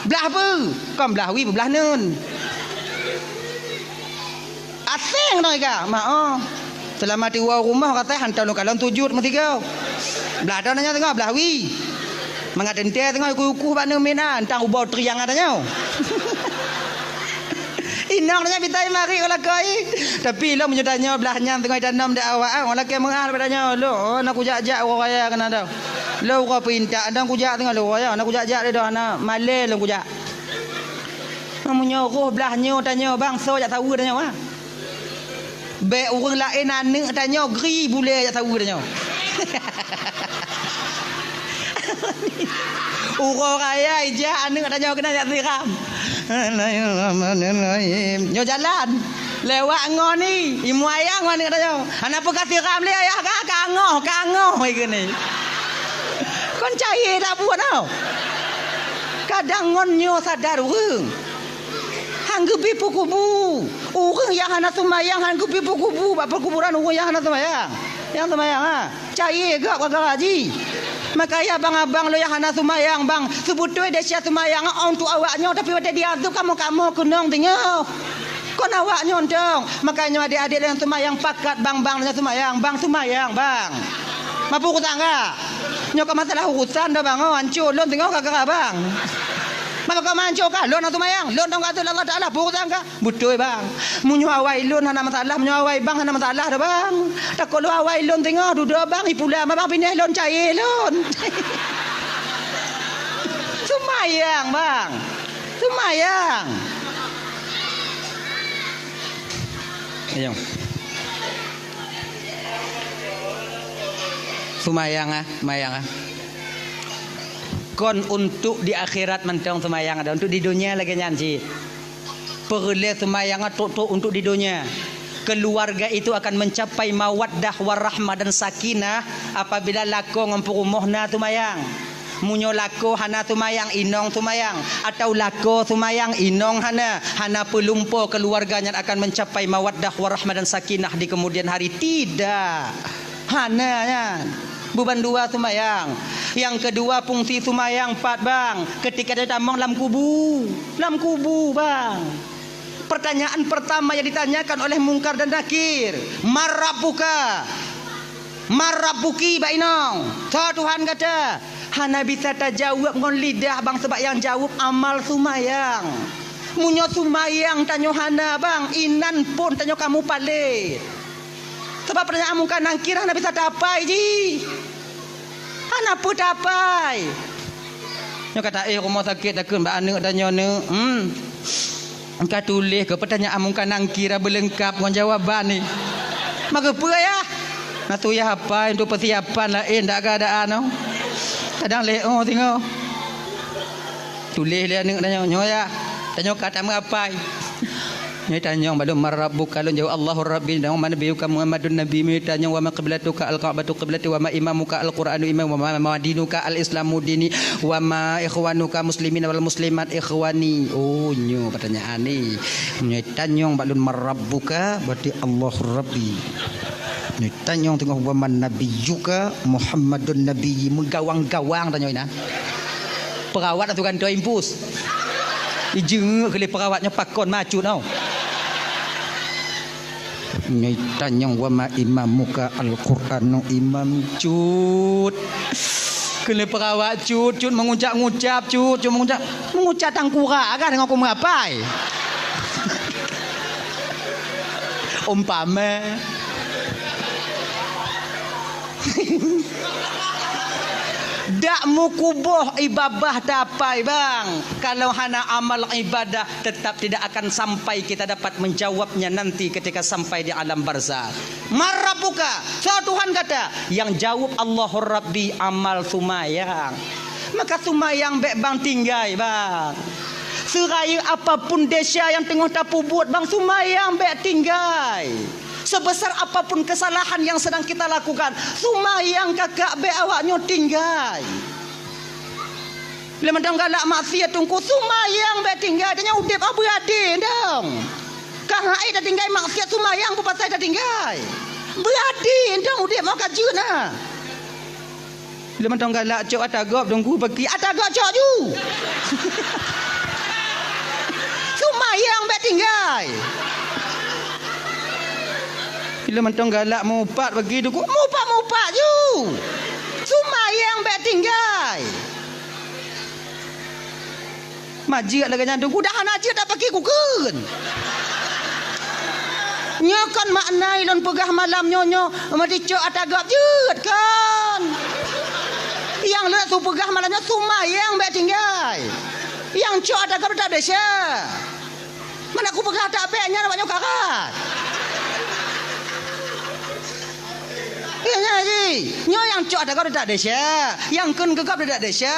S1: Belah apa? Kau belah wi belah nun. Asing dah ka. Mak selama di rumah kata hantar lu kalon tujut mesti kau. Belah tu nanya tengok belah wi. Mengadente tengok kuku bakna mena entang ubau triang katanya. Inang nanya bitai mari kalau koi. Tapi lo menyedanya belahnya tengok tanam dak awak orang laki mengal padanya. Lo nak kujak-jak orang kaya kena dah. Lo kau pinta andang kujak tengok lo kaya nak kujak-jak dia dah nak malai lo kujak. Menyuruh belahnya tanya bangsa jak tahu tanya wah. Baik orang lain anak tanya geri boleh jak tahu tanya. Orang kaya ijah anak tanya kena jak siram. Nyo jalan lewat ngon ni imu ayang mana tanya. Anak apa kasih ram le ayah kangoh gini. Kon cai dah buat tau. Kadang ngon nyo sadar urang. Hang gebi pukubu. Urang yang hana semayang hang gebi pukubu, bab perkuburan urang yang hana semayang. Yang semayang ha. Cai gak kagak haji. Makanya abang-abang lo yang hana semayang bang sebutui dia sia semayang untuk awaknya tapi pada dia tu kamu kunong tengok kon awaknya ontong. Makanya adik-adik yang semayang pakat bang yang semayang bang mampu kutangga nyok masalah urusan dah bang hancur lon tengok kagak bang maka kau mancur kah lon tu mayang lon tong kata Allah Taala pukul tangga betul bang munyo awai lon hana masalah munyo awai bang hana masalah dah bang tak kalau awai lon tengok duduk bang ipula bang pindah lon cair lon semayang bang semayang ayo semayang kon untuk di akhirat mentang semayang ada untuk di dunia lagi nyanci perle semayang untuk di dunia keluarga itu akan mencapai mawaddah warahmah dan sakinah apabila lako ngempurumuhna semayang munyo lako hana semayang inong semayang atau lako semayang inong hana pelumpo keluarganya akan mencapai mawaddah warahmah dan sakinah di kemudian hari tidak hana beban dua semayang. Yang kedua fungsi semayang 4 bang. Ketika dia tambang dalam kubu bang. Pertanyaan pertama yang ditanyakan oleh Mungkar dan Nakir, Marabuki bainong. Tuhan kata, hana bisa terjawab ngon lidah bang sebab yang jawab amal semayang. Munyo semayang tanyo hana bang, inan pun tanyo kamu palit. Sebab pertanyaan Mungkar Nakir hana bisa dapai ji. Hana pun dapai. Nyo kata rumah sakit takun mbak anak tanya ne. Engkau tulis ke pertanyaan Mungkar Nakir berlengkap dengan jawaban ni. Maka apa ya? Nak tu ya apa untuk persiapan lain tak keadaan no. Kadang leo tengok. Tulis dia anak tanya nyo ya. Tanya kata apa? Ni tanya balum marabbuka lun jawab Allahur rabbi dan wa nabiyuka Muhammadun nabi mi tanya wa ma qiblatuka al-ka'batu qiblati wa ma imamuka al-qur'anu imam wa ma dinuka al-islamu dini wa ma ikhwanuka muslimin wal muslimat ikhwani. Oh nyo pertanyaan ni. Ni tanya balum marabbuka berarti Allahur rabbi. Ni tanya tengok wa man nabiyuka Muhammadun nabi menggawang-gawang tanya ina. Perawat atau kan tu impus. Ijeng kali perawatnya pakon macu tau. Nyai tanya wa ma imamuka al-Qur'anu imam cut. Kena perawat cut mengucap-ngucap cut mengucap tangkura kan dengan aku mengapai. Umpama dak mukubuh ibadah dapai bang. Kalau hana amal ibadah tetap tidak akan sampai kita dapat menjawabnya nanti ketika sampai di alam barzakh. Marabbuka, so Tuhan kata, yang jawab Allahur Rabbi amal sumayang. Maka sumayang bek bang tinggai bang. Seraya apapun desa yang tengah tapu buat bang sumayang bek tinggai. Sebesar apapun kesalahan yang sedang kita lakukan, sumayang kakak be awaknya tinggal. Bila mandang galak maksiat tungku sumayang be tinggal, dia udip abu ade dong. Kang ai dah tinggal maksiat sumayang bu pasal dah tinggal. Berade dong udip mau kajuna. Bila mandang galak cok atagop tungku pergi atagop cok ju. Sumayang be tinggal. Bila mentong galak mupat bagi tu mupat ju. Sumayang bek tinggal. Majik lagi nyandung ku dah najik dak bagi ku keun. Nyokan maknai lon pegah malam nyonyo mati cok atagap jut kan. Yang le tu pegah malamnya sumayang bek tinggal. Yang cok atagap tak desa. Mana ku pegah tak beknya nak nyokarat. Nyo yang cok ada kau tak desa, yang kun gegap tak desa.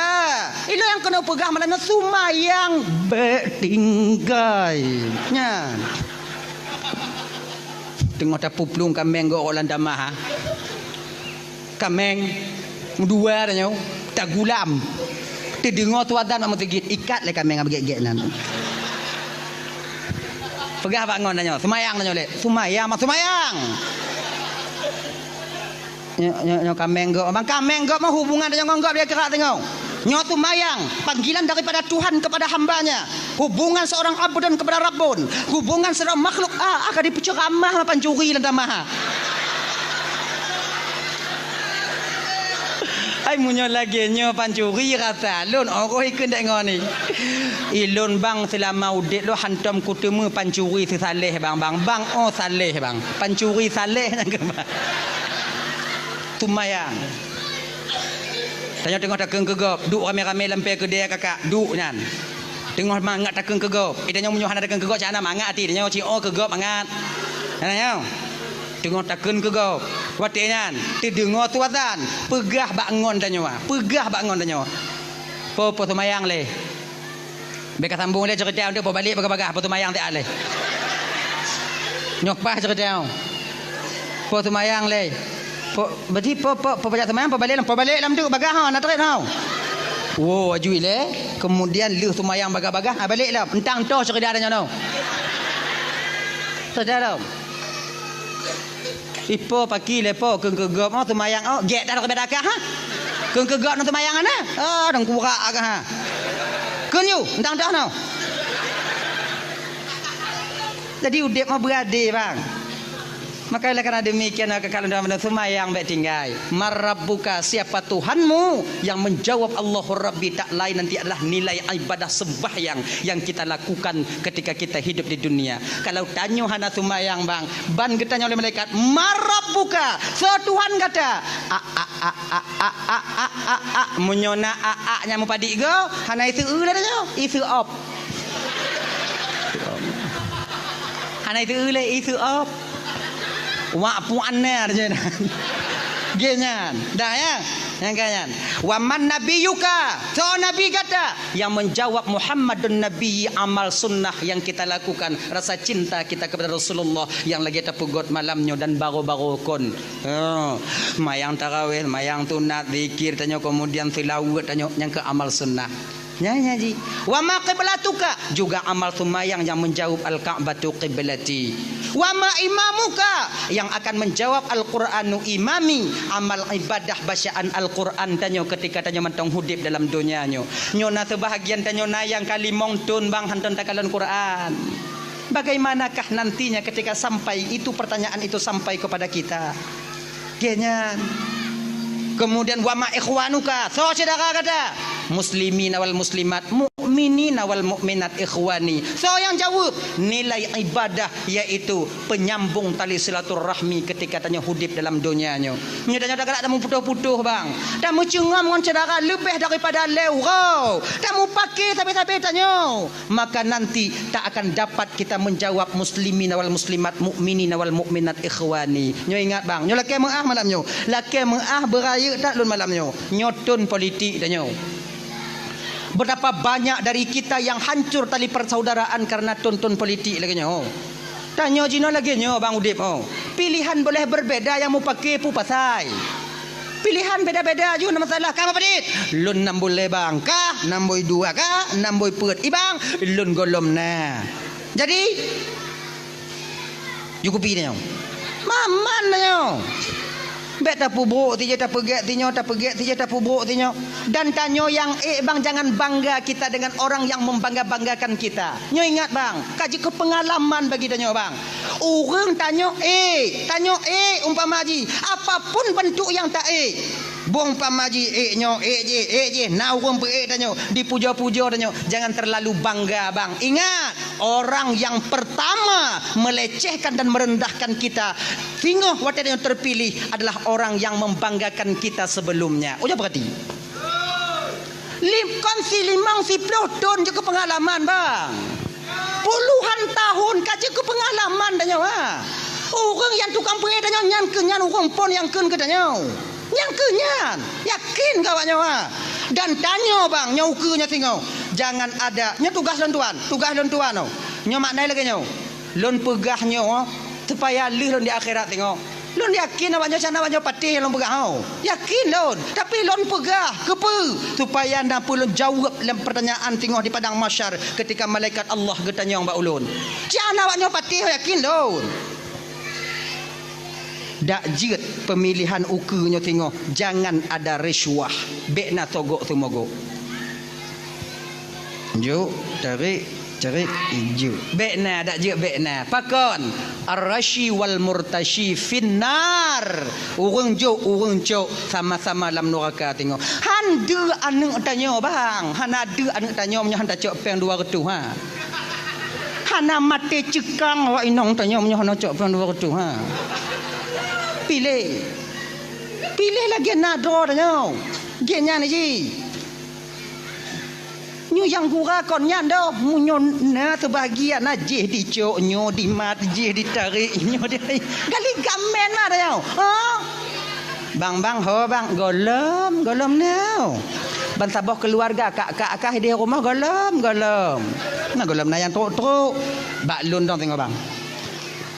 S1: Itu yang kena pegang malam sumayang betinggai. Nya. Tengok tapu pelung kameng go orang damah. Kameng dua dah nyo, tak gulam. Terdengar tuadan nak tegit ikat le kameng abgek-gek nan. Pegah bangun dah nyo, sumayang dah nyo le. Sumayang mak sumayang. Nyo kameng go mah hubungan dengan enggak dia kerak tengok. Nyo sumayang panggilan daripada Tuhan kepada hambanya. Hubungan seorang abdan kepada Rabbun. Hubungan seorang makhluk akan diperceramah pancuri dan damah. Ai munyo lagi nyo pancuri rasa lun orang ikut dak ngoni. Ilun bang selama udik lo hantam kutemu pancuri sesaleh bang oh saleh bang. Pancuri saleh nang bang. Sumayang. Tengok takeng kegop, duk rame-rame lampai kedai kakak, duk nyan. Tengok mangat takeng kegop. Itanya munyo hana takeng kegop cana mangat ati, tanya cio kegop mangat. Tanya. Tengok takeng kegop. Wate nyan, tidengo tuatan, pegah bangun tanya. Pegah bangun tanya. Po sumayang le. Beka sambung le cerita untuk po balik bagah-bagah po sumayang tak le. Nyok pah cerita. Po sumayang le. Berarti pembajak semayang pembalik lam tu bagah ha nak tarik tau. Oh ajui le. Kemudian lu semayang bagah-bagah balik lah. Entang tu cerita adanya tau. Cerita tau. Ipo pagi lepo kegegop oh semayang oh get dah ke bedakah ha. Kegegop nak semayang ana. Dang kurak agak ha. Kenyu entang dah tau. Jadi udip mah berade bang. Maka oleh kerana demikian kalau dalam semayang baik tinggal. Marabbuka, siapa Tuhanmu? Yang menjawab Allahur Rabbi tak lain nanti adalah nilai ibadah sembahyang yang kita lakukan ketika kita hidup di dunia. Kalau tanya hana semayang bang, ban kita tanya oleh malaikat, Marabbuka, so Tuhan kata, munyona nya mu padi go, hana itu dah tanya, itu op. Hana itu le itu op. Wa puannya aja genyan dah ya yang kanyan wa man nabiyuka so nabi kata yang menjawab Muhammadun nabi amal sunnah yang kita lakukan rasa cinta kita kepada Rasulullah yang lagi terpugot malamnya dan baru-baru kon mayang tarawih mayang tunat zikir tanya kemudian tilawat tanya yang ke amal sunnah nyanyi wa ma qiblatuka juga amal sumayang yang menjawab al-ka'batu qiblati wa ma imamuka yang akan menjawab al-Qur'anu imami amal ibadah bacaan al-Qur'an tanyo ketika tanyo mentong hudip dalam dunia nyo nyona sebahagian tanyo na yang kali mongtun bang hanton takalan Qur'an Bagaimanakah nantinya ketika sampai itu pertanyaan itu sampai kepada kita? Genyan. Kemudian wa ma ikhwanuka. So saudara kata muslimin wal muslimat, mukminin wal mukminat ikhwani. So yang jawab nilai ibadah yaitu penyambung tali silaturahmi ketika tanya hudib dalam dunianya. Nya tanya dak tamu putuh-putuh bang. Tamu cengam dengan saudara lebih daripada leurau. Tamu pakai tapi tanya. Maka nanti tak akan dapat kita menjawab muslimin wal muslimat, mukminin wal mukminat ikhwani. Nyo ingat bang, nyo laki mengah malam nyo. Laki mengah beraya tak lun malam nyo. Nyotun politik dah nyo. Betapa banyak dari kita yang hancur tali persaudaraan karena tonton politik lagi nyo. Tanya jino lagi nyo bang Udip. Pilihan boleh berbeza, yang mau pakai pu pasai. Pilihan beda-beda je nama masalah. Kah apa dit? Lun 6 boleh bang. Kah 6 boy 2 kah 6 boy pet. Ibang lun golom na. Jadi cukupi dia nyo. Maman nyo. Bet tak pubruk tija tak pegat tinyo, tak pegat tija tak pubruk tinyo. Dan tanyo yang bang, jangan bangga kita dengan orang yang membangga-banggakan kita. Nyo ingat bang, kaji kepengalaman bagi tanyo bang. Orang tanyo umpama haji, apapun bentuk yang tak bong pamaji nyo je na urang pe tanyo dipuja-puja tanyo, jangan terlalu bangga bang. Ingat, orang yang pertama melecehkan dan merendahkan kita tengok waktu yang terpilih adalah orang yang membanggakan kita sebelumnya. Udah berarti kongsi 50 tahun juga pengalaman bang, puluhan tahun kaji ke pengalaman tanyo orang yang tukang pe tanyo nyan kenyan orang pon yang ken ke tanyo yang kenyan yakin kawannya dan tanyo bang nyaukunya tengok jangan ada nya tugas tuan nyo maknai lagi nyo lon pegah nyo supaya lih lon di akhirat tengok lon yakin awaknya sana awaknya patih lon pegah yakin lon tapi lon pegah kepe supaya napa lon jawab dalam pertanyaan tengok di padang mahsyar ketika malaikat Allah getanya mbak ulun jana awaknya patih yakin lon. Dak jet pemilihan ukunya tengok jangan ada risuah bekna togok tu mogok jo tarik jo bekna dak jet bekna pakon ar-rashi wal murtashi finnar urang jo urang cok sama-sama dalam neraka tengok handu anu tanya bang hanadu anu tanya nya handa cok peng 200 hana mate cekang wa inong tanya nya hana cok peng 200 pilih lagi nado tanya genya ni ji nyu yang gura kon nyan do munyo na sebahagian na je dicok nyo di mat je ditarik nyo di gali gamen ma tanya bang ho bang golom now ban saboh keluarga kak di rumah golom nah golom na yang truk bak lun dong tengok bang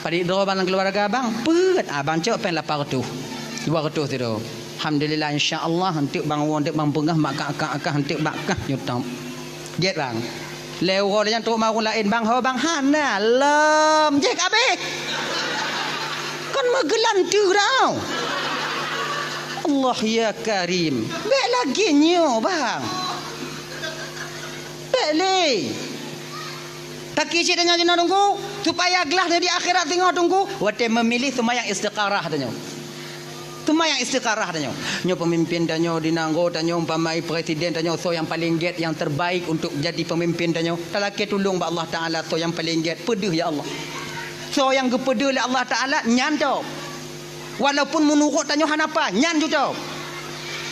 S1: pada do bang keluarga bang pet abang cok pen 800 200 tu alhamdulillah insyaallah hentik bang won tek bang pengah mak kak hentik bakah nyutam get bang lewo yang truk mau lain bang ho bang hana lem je kabeh kan magelan tu tau Allah ya karim bek lagi nyo bang bek le tak kisi tanya jina tunggu supaya gelah di akhirat tengok tunggu wate memilih sembahyang istiqarah tanya sembahyang istiqarah tanya nyo pemimpin tanya dinanggo tanya umpamai presiden tanya so yang paling get yang terbaik untuk jadi pemimpin tanya talake tolong ba Allah taala so yang paling get pedih ya Allah so yang gepedih oleh Allah taala nyan tu walaupun menurut tanya hanapa nyan tu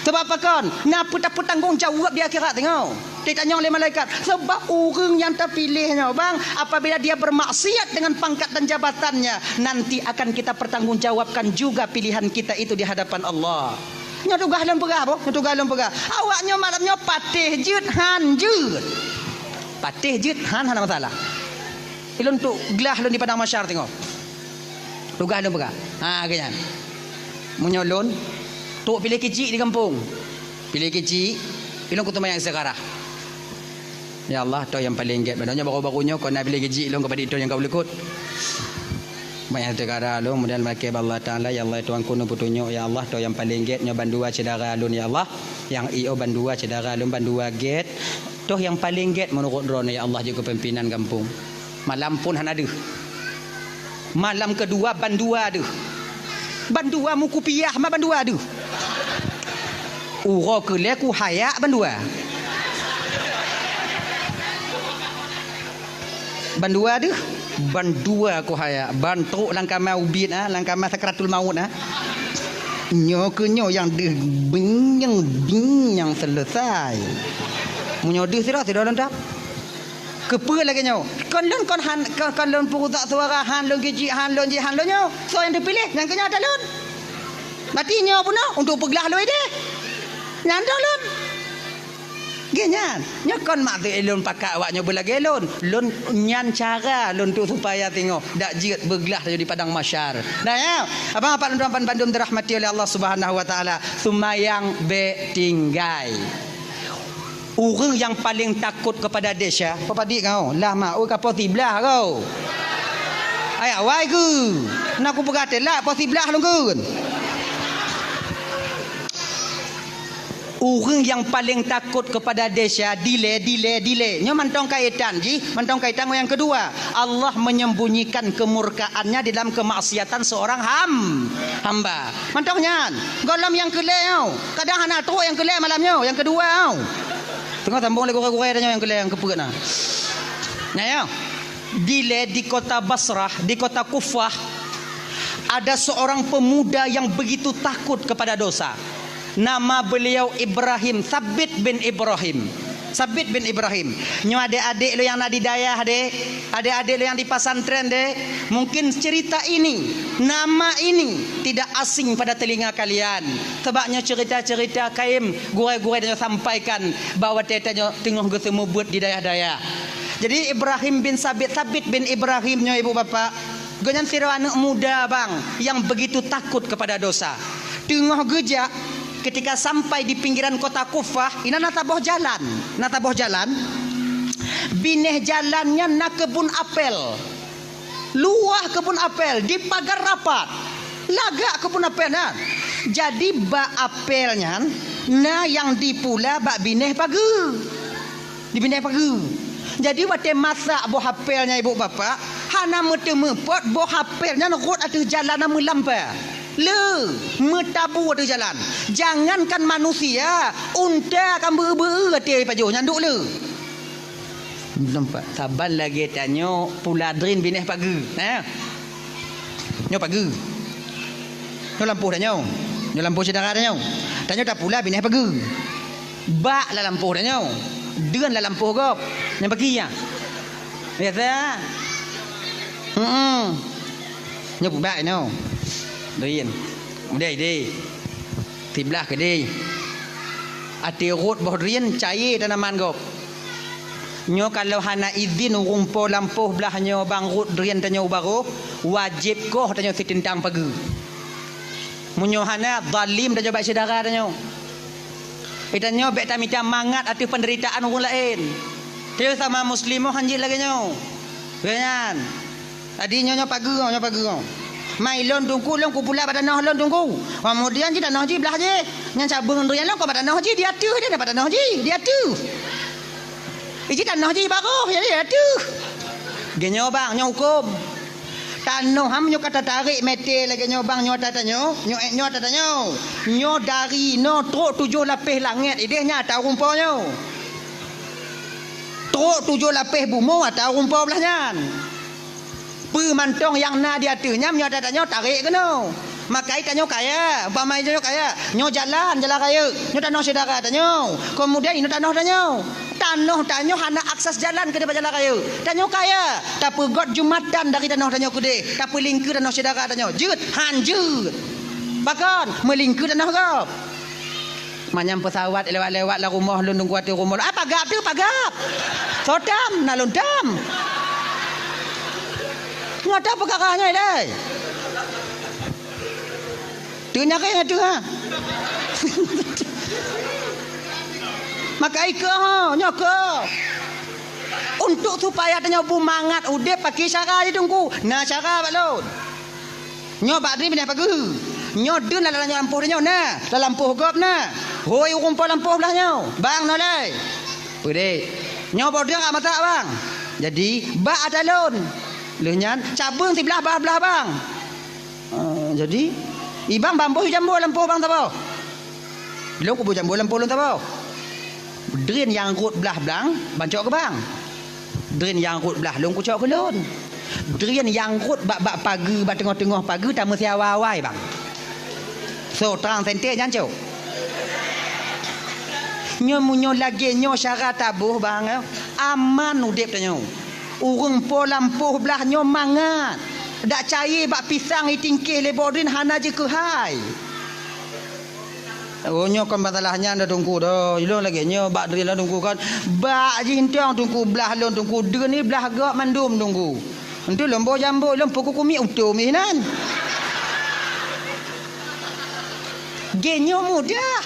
S1: sebab apa kan napa tak bertanggung jawab di akhirat tengok ditanya oleh malaikat sebab orang yang terpilihnya bang apabila dia bermaksiat dengan pangkat dan jabatannya nanti akan kita pertanggungjawabkan juga pilihan kita itu di hadapan Allah. Nya tugah lem pegah boh tugah lem pegah awaknya malamnya patih jut han patih jut han hana masalah ilun tu gelah lun di padang mahsyar tengok tugah lem pegah ganyan menyolon tu pilih kecil di kampung pilih kecil ilun kutu mayang sekarang. Ya Allah, tu yang paling get. Badanya baru-barunya kau nak pilih gaji long kepada itu yang kau boleh ikut. Banyak tegara long kemudian makai Allah Taala ya Allah tuan kuno putunyo ya Allah tu yang paling get nyo bandua cedara lun ya Allah. Yang io bandua cedara lun bandua get. Tu yang paling get menurut drone ya Allah juga pimpinan kampung. Malam pun han ada. Malam kedua bandua ada. Bandua mu kupiah mah bandua ada. Uro ke le ku hayak bandua. Bandua ada. Bandua ku hayak. Bantuk langkama ubit langkama sakratul maut Nyo ke nyo yang deh binyang selesai. Munyo deh tidak lentap. Kepa lagi nyo. Kon lon purutak suara han lon geji han lon nyo. So yang dipilih yang kenyo ada lon. Mati nyo pun untuk peglah lo ide. Nyanda lon. Genyan. Nyo kon mak tu elon pakak awak nyo belagi elon. Lon nyan cara lon tu supaya tengok dak jirat bergelah di padang masyar. Dah ya. Abang apa tuan-tuan bandum dirahmati oleh Allah Subhanahu wa taala. Sumayang betinggai. Orang yang paling takut kepada desa, apa dik kau? Lah mak oi kapo tiblah kau. Ai awai ke? Nak aku berkata lah apa tiblah lu kun. Orang yang paling takut kepada desa delay. Nyo mantong kaitan mantong kaitan yang kedua. Allah menyembunyikan kemurkaannya di dalam kemaksiatan seorang hamba. Mantongnya. Golam yang kelai kadang anak teruk yang kelai malamnya, yang kedua tengok tambung lagi gore-gore tanya yang kelai yang keput ya. Delay di kota Basrah, di kota Kufah ada seorang pemuda yang begitu takut kepada dosa. Nama beliau Ibrahim, Sabit bin Ibrahim. Nyo adik-adik lo yang nak didayah adik-adik lo yang di pasantren mungkin cerita ini, nama ini tidak asing pada telinga kalian. Sebabnya cerita-cerita kaim gurai-gurai dia sampaikan bahawa tetanya tengah ketemu buat di dayah-dayah. Jadi Ibrahim bin Sabit bin Ibrahim nyo ibu bapa, ganyan sira anak muda bang yang begitu takut kepada dosa. Tengah gejak ketika sampai di pinggiran kota Kufah, ina nataboh jalan. Bineh jalannya nak kebun apel. Luah kebun apel di pagar rapat. Lagak kebun apel Jadi ba apelnya yang dipula bak bineh pagi. Di bineh pagi. Jadi waktu masak buah apelnya ibu bapa, hana mete-mepot buah apelnya nurut atas jalan nama lampau. Metabu ada jalan. Jangankan manusia, unta akan ber-ber hati pajuh nyanduk nampak saban lagi tanya puladrin bineh pagi nyo pagi nyo lampuh dah nyo lampuh sedara dah nyo tanya tak pula bineh pagi bak lah lampuh dah nyo deun lah lampuh gop yang pagi ya biasa nyo bak nyo Doin. Dei. Tiblah ke dei. Ati rot boh rien cair tanaman gop. Nyo kalau hana izin rumpo lampuh belah nyo bang rot rien tanyo baru wajib koh tanyo tintang pagi. Munyo hana zalim tanyo baik saudara tanyo. Itanyo bek tamita mangat ati penderitaan orang lain. Dia sama muslimoh hanjil lagi nyo. Ganyan. Tadi nyo pagi. Mai lon tungku lon ku pula pada noh lon tungku. Kemudian ji tanah ji belah je. Ngan cabang rian lon ko pada noh ji dia tu dia pada noh ji dia tu. Iji tanah ji baru dia tu. Genyo bang nyo hukum. Tanah ham nyo kata tarik mete lagi nyo bang nyo tatanyo. Nyo tatanyo. Nyo dari no truk 7 lapis langit idehnya tahu rumponyo. Truk 7 lapis bumu tahu rumpo belahnya. Pemantong yang na dia tu nyam nyo tatanya tarik ke no. Makai tanyo kaya, umpama tanyo kaya, nyo jalan kaya, nyo tanah saudara tanyo. Kemudian ino tanah tanyo hana akses jalan ke depan jalan kaya. Tanyo kaya, tapi got jumatan dari tanah tanyo kude, tapi lingku tanah saudara tanyo. Jut, hanjut. Bahkan melingku tanah gap. Manyam pesawat lewat-lewat lah rumah lundung kuat rumah. Apa gap tu pagap. Sodam nalundam. Ngada perkaranya ini. Tanya kaya tu Maka nyoko. Untuk supaya tanya bumangat udah pakai cara dia tunggu. Nah cara balon. Nyo bak ni bina pagi. Nyo dun dalam lampuh dia nah. Dalam lampuh gop nah. Hoi rumpah lampuh belah nyo. Bang no lai. Pede. Nyo bodoh enggak masak bang. Jadi bak atalon. Lehnya cabung ti belah bang. Jadi ibang bambu jambu lampu bang tahu. Belum ku jambu lampu tahu. Drin yang rut belah blang bancok ke bang. Drin yang rut belah long ku cok ke lon. Drin yang rut bak pagi bak tengah-tengah pagi tamu siawai bang. So terang sentik jangan cok. Nyo lagi nyo syarat tabuh bang. Aman udip tanya. Urung po lampuh belah nyo mangat. Dak cair bak pisang itingkih lebodrin hana je ke hai. Oh nyo kan masalahnya dah tunggu dah. Ilong lagi nyo bak dri lah tunggu kan. Bak je hintang tunggu belah lon tunggu. Dri ni belah gak mandum tunggu. Entu lembo jambu lempo kukumi utuh minan. Genyo mudah.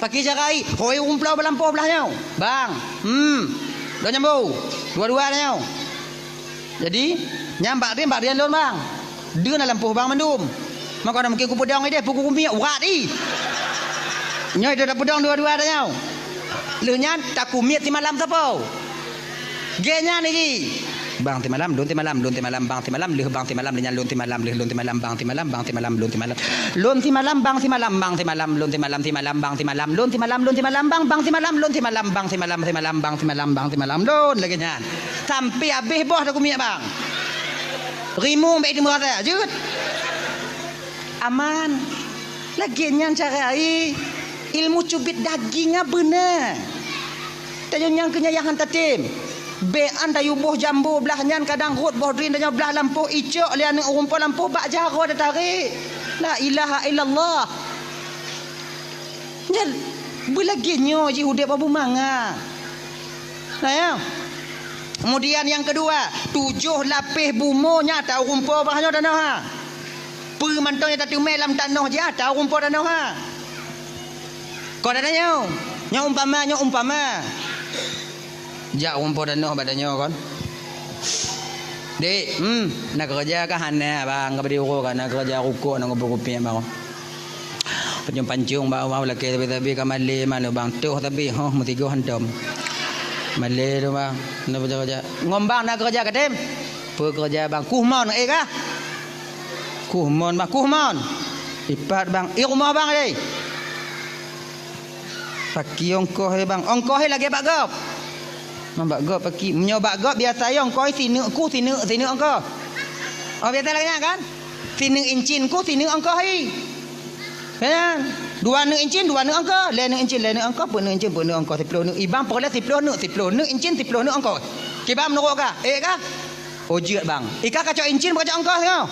S1: Pakai carai. Hoi umplau belampu belah nyo. Bang. Dah jambu. Dua-dua dah nyo. Jadi nyambak dia lon bang. Dia nak lampuh bang mandum. Maka nak mungkin ku pedang dia pukul kumpi urat di. Nyoi dia dak pedang dua-dua dah nyau. Leunya tak kumit ti malam sapo. Genya ni. Bang ti malam, lon ti malam, lon ti malam, bang ti malam, leuh bang ti malam, leunya lon ti malam, leuh lon ti malam, bang ti malam, bang ti malam, lon ti malam. Lon ti malam, bang ti malam, bang ti malam, lon ti malam, ti malam, bang ti malam, lon ti malam, lon ti malam, bang ti malam, lon ti malam, bang ti malam, ti malam, bang ti malam, bang ti malam, lon lagi nyan. Sampai habis boh dak kumit bang. Rimu mbak di murah jut. Aman. Lagi nyan carai. Ilmu cubit dagingnya benar. Tanya yang kenyayangan tatim. Bean dayu boh jambu belah nyan kadang rut boh drin danya belah lampu icok lian rumput lampu bak jaro dah tarik. La ilaha illallah. Nyal belagi nyo ji udep abu manga. Nah ya. Kemudian yang kedua, 7 lapis bumonya tahu rumput bahanya danau ha. Permantaunya tak tumai dalam tanah je tahu rumput danau ha. Kau dah tanya? Nya umpama. Jak rumput danau badannya kan. Dek, nak kerja ke hana bang, ke beri urut kan nak kerja rukuk nak ngopi bang. Pancung bawa laki tapi kamali mana bang tuh tapi mesti go hantam. Malay tu bang, nak kerja. Ngombang nak kerja ke dem? Pekerja bang, kuhmon kah? Kuhmon bang, kuhmon. Ipat bang, rumah bang ni. Paki ongkoh bang, ongkoh lagi bak gop. Bak gop paki, menyobak gop biasa yo ongkoh sini ongkoh. Oh biasa lagi kan? Sini incin ku sini ongkoh hi. Kan? 2 incin 2 angka, lain incin lain angka, pun incin pun angka 10 ibang pokoknya 10 incin 10 angka. Kibam nurut ka? Ka? Ojit bang. Ika kacau incin kacau angka tengok.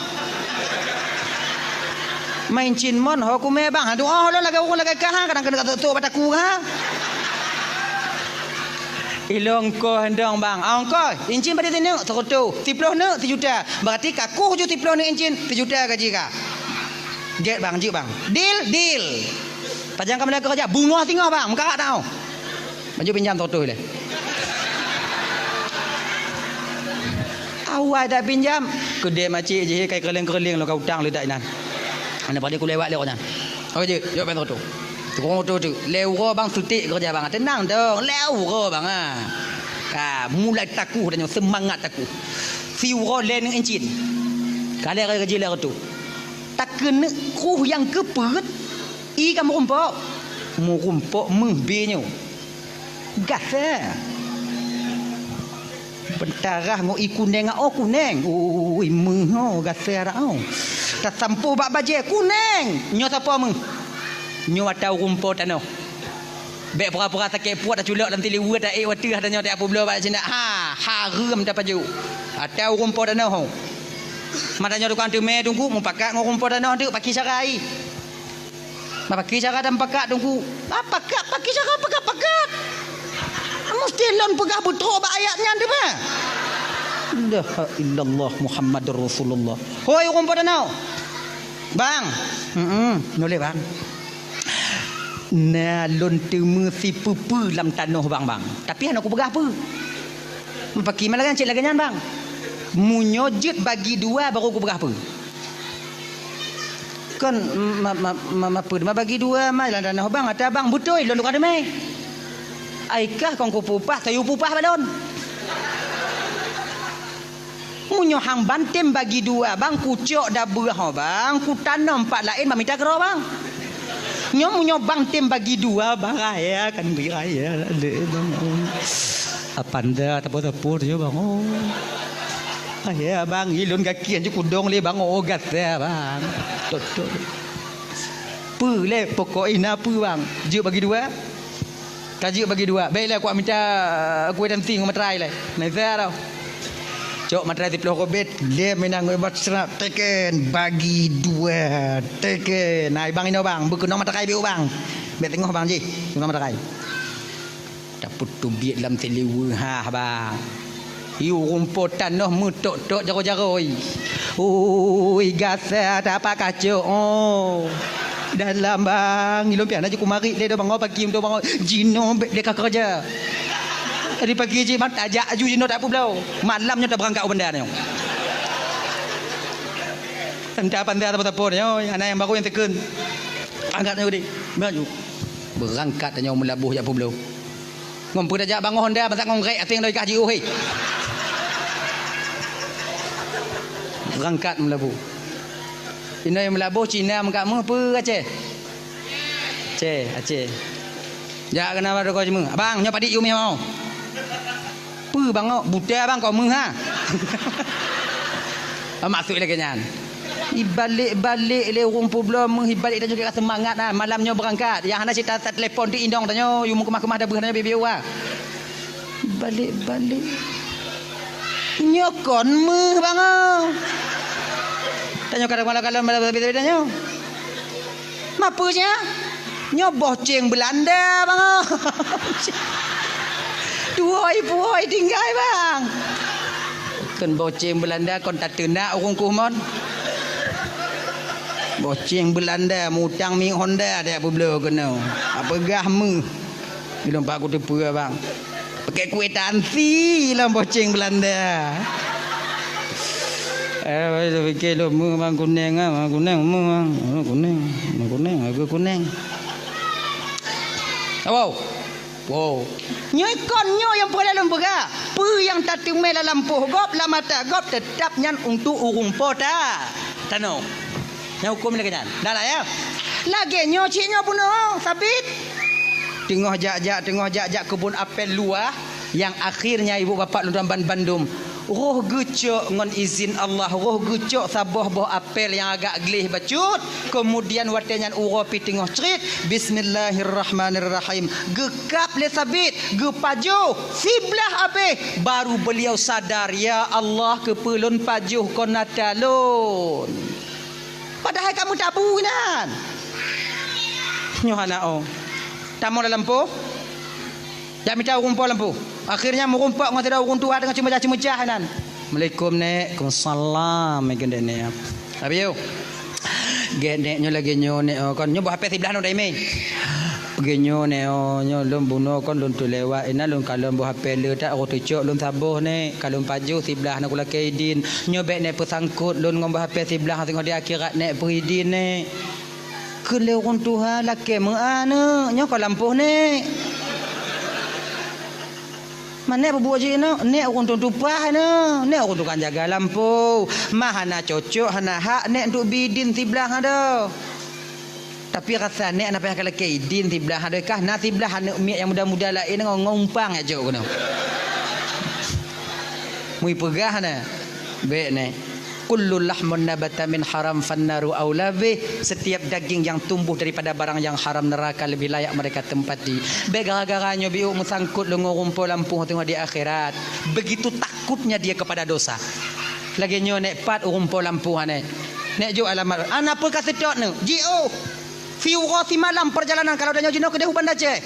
S1: Main incin mon ho ku me bang. Aduh oh lo lagi urang lagi ka kadang kena tu bataku ha. Ilong ko hendang bang. Angka incin pada sini serutu 10 juta. Berarti kaku 70 incin 1 juta gaji ka. Get bang, jik bang. Deal. Pajang kamu nak kerja, bunga tinggal bang, muka tahu. Baju pinjam toto le. Awal dah pinjam, kedai macik je kai kerling-kerling lo kau utang le dak inan. Ana balik ku lewat le kau nya. Okey je, yo pen toto. Tukang toto tu, leuro bang sutik kerja bang. Tenang dong, leuro bang ah. Mulai takuh dan semangat takuh. Si euro len encin. Kali kerja le tu. Tak kena kuh yang kepet i kamu rumpok membinyo gasa bentarah ngo i kuneng kuneng ui mengho gasa rao tak sampu bak baje kuneng nyo siapa meng nyo atau rumpok tano bek pura-pura sakit puat dah culak dalam tiliwa dah watih dah nyo tak apa belo bak cina harum dah paju atau rumpok tano madanya tukang tu me tunggu mau pakat ngau rumput danau tu pakai carai. Ma pakai cara dan pakat tunggu. Pakat pakai cara pakat. Mesti lon pegah betul ba ayatnya tu mah. La illallah Muhammadur Rasulullah. Hoi rumput danau. Bang. Noleh bang. Nah lon tu mesti pupu dalam tanah bang. Tapi aku pegah apa? Pakai malah kan cik lagi nyan bang. Munyojit bagi 2 baru aku berapa? Kan apa bagi 2 mai lah danah bang atau bang betul lon kan mai. Aikah kau pupah tayu pupah balon. Munyo hang bantem bagi dua bang, kucok dah berah bang, ku tanam empat lain bang minta kero bang. Munyo bantem bagi dua bang, raya kan beraya ada bang. Apa anda tepur je bang? Oh. Ya bang, ilun kaki aja kudong le bang, ogat ya bang. Totok. Le pokok ina apa bang? Je bagi dua. Kaji bagi dua. Baiklah aku minta kuih dan ting materai lah. Nazar tau. Cok materai di peluh kobet. Dia menang buat serap. Teken bagi dua. Teken. Nah bang ini bang. Berkenong materai biu bang. Biar tengok bang je. Kenong materai. Dapur tu biar dalam telewa ha bang. Iu rumputan noh mutok-tok jaro-jaro. Oi gasa tak apa kacau. Oh. Dalam bang, ilmu pian aja kumari le do bang pagi tu bang jino dia kerja. Hari pagi je mat ajak aju jino tak apa belau. Malamnya dah berangkat benda ni. Entah pandai apa pun yo, anak yang baru yang tekun. Angkat ni maju. Berangkat tanya melabuh jak apa belau. Ngompu dah jak bang Honda masak ngongkrek ating dari kaji oh. Berangkat melabuh. Ina yang melabuh Cina mengkamu apa Aceh? Aceh. Ya kenapa ada kau cuma? Abang nyoba dik yumi mau. Apa bang kau? Buta bang kau meng ha. Masuk lagi nyan. Ibalik-balik le rumpu belum ibalik dah juga semangat ah malamnya berangkat. Yang ana cerita telefon di indong tanya you mau kemah-kemah dah berhana bibi wa. Balik-balik. Nyokon meh bang kau. Tanya kadang-kadang beda-beda nyo. Mapanya? Nyo boceng Belanda bang. Duoi tinggal bang. Kan boceng Belanda kon tak tenak urung kumon. Boceng Belanda mutang mi Honda dia bublo kena. Apa gahmu? Belum pak aku tepu bang. Pakai kuih tansi lah boceng Belanda. Saya fikir lo mu bang kuning ah, kuning mu bang, kuning, aku kuning. Wow. Nyekon nyo yang pada lembaga, pu yang tak tumel dalam puh gop, la mata gop tetap nyan untuk urung pota. Tano. Nya hukum ni kenyan. Dah lah ya. Lagi nyo cik nyo pun sabit. Tengah jak kebun apel luar yang akhirnya ibu bapa Ludan Bandung. Roh gucuk ngon izin Allah, roh gucuk sabah boh apel yang agak gelih bacut, kemudian watenyan uropi tengah cerit bismillahirrahmanirrahim gekap le sabit gepajuh siblah abe baru beliau sadar ya Allah kepelun pajuh kona talun padahal kamu tak bunan nyohana oh tamu dalam po dak minta rumpau lampu. Akhirnya merumpak dengan tidak urung tua dengan cemecah-cemecah nan. Assalamualaikum nek. Waalaikumsalam megende nek. Abiyo. Gendeknya lagi nyo nek kon nyo bah HP sebelah no dai me. Genyo nek nyo lum buno kon lun tu lewat ina lun kalon bah HP le tak ro tucuk lun sabuh nek kalon paju sebelah nak kula kaidin. Nyo bek nek pesangkut lun ngom bah HP sebelah tengok di akhirat nek peridin nek. Kele urung tuha laki meana nyo ko lampuh nek. Mana berbuat je no, nek orang tu tupah no, nek orang tu kan jaga lampu, mahana cocok, hana hak nek untuk bidin sebelah ada. Tapi rasa nek nak payah kalau kaidin sebelah ada kah, nak sebelah anak umi yang muda-muda lain ngompang aja kena. Mui pegah na, baik nek. Kullu lahmun nabata min haram fannaru aula bih. Setiap daging yang tumbuh daripada barang yang haram neraka lebih layak mereka tempati. Baik gara-garanya biu mesangkut lengo rumpul lampu tengok di akhirat. Begitu takutnya dia kepada dosa. Lagi nyo nek pat rumpul lampu ane. Nek jo alamat. Ana apa kata tok ne? GO. Fiura si malam perjalanan kalau dah nyo jino ke Dehu Bandar Aceh.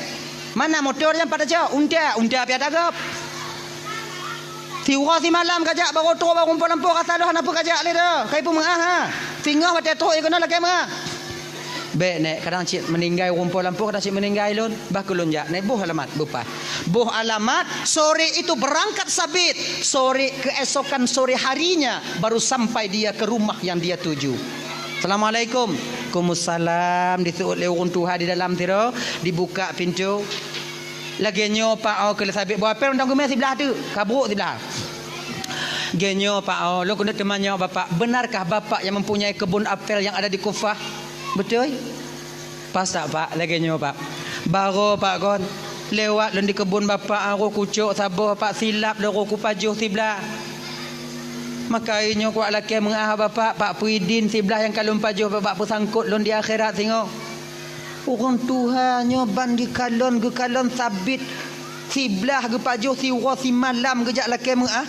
S1: Mana motornya pada jauh? Unta piada gap. Tiura si malam kajak baru tu baru rumput lampu rasa dah apa kajak le dah. Kai pun mengah ha. Tinggal baca tu ikuna lagi mengah. Baik nek kadang cik meninggal rumput lampu kadang cik meninggal lun bah kulun jak nek buh alamat bupa. Buh alamat sore itu berangkat sabit. Sore keesokan sore harinya baru sampai dia ke rumah yang dia tuju. Assalamualaikum. Waalaikumsalam. Disuut le urun Tuhan di dalam tiro, dibuka pintu. Lagi nyo pak au ke sabit buat apa undang gumai sebelah tu. Kabruk sebelah. Genyo Pak, oh, lo kena temannya Bapak. Benarkah Bapak yang mempunyai kebun apel yang ada di Kufah? Betul? Pas tak Pak? Laginya Pak. Baru Pak kon lewat di kebun Bapak, aku kucuk sabar Pak silap dah aku pajuh sebelah. Maka inyo kuat laki mengah Bapak, Pak Puidin sebelah yang kalun pajuh Bapak pesangkut lon di akhirat tengok. Orang Tuhan nyoban di kalon ke kalon sabit sebelah ke pajuh siwa si malam kejak laki mengah.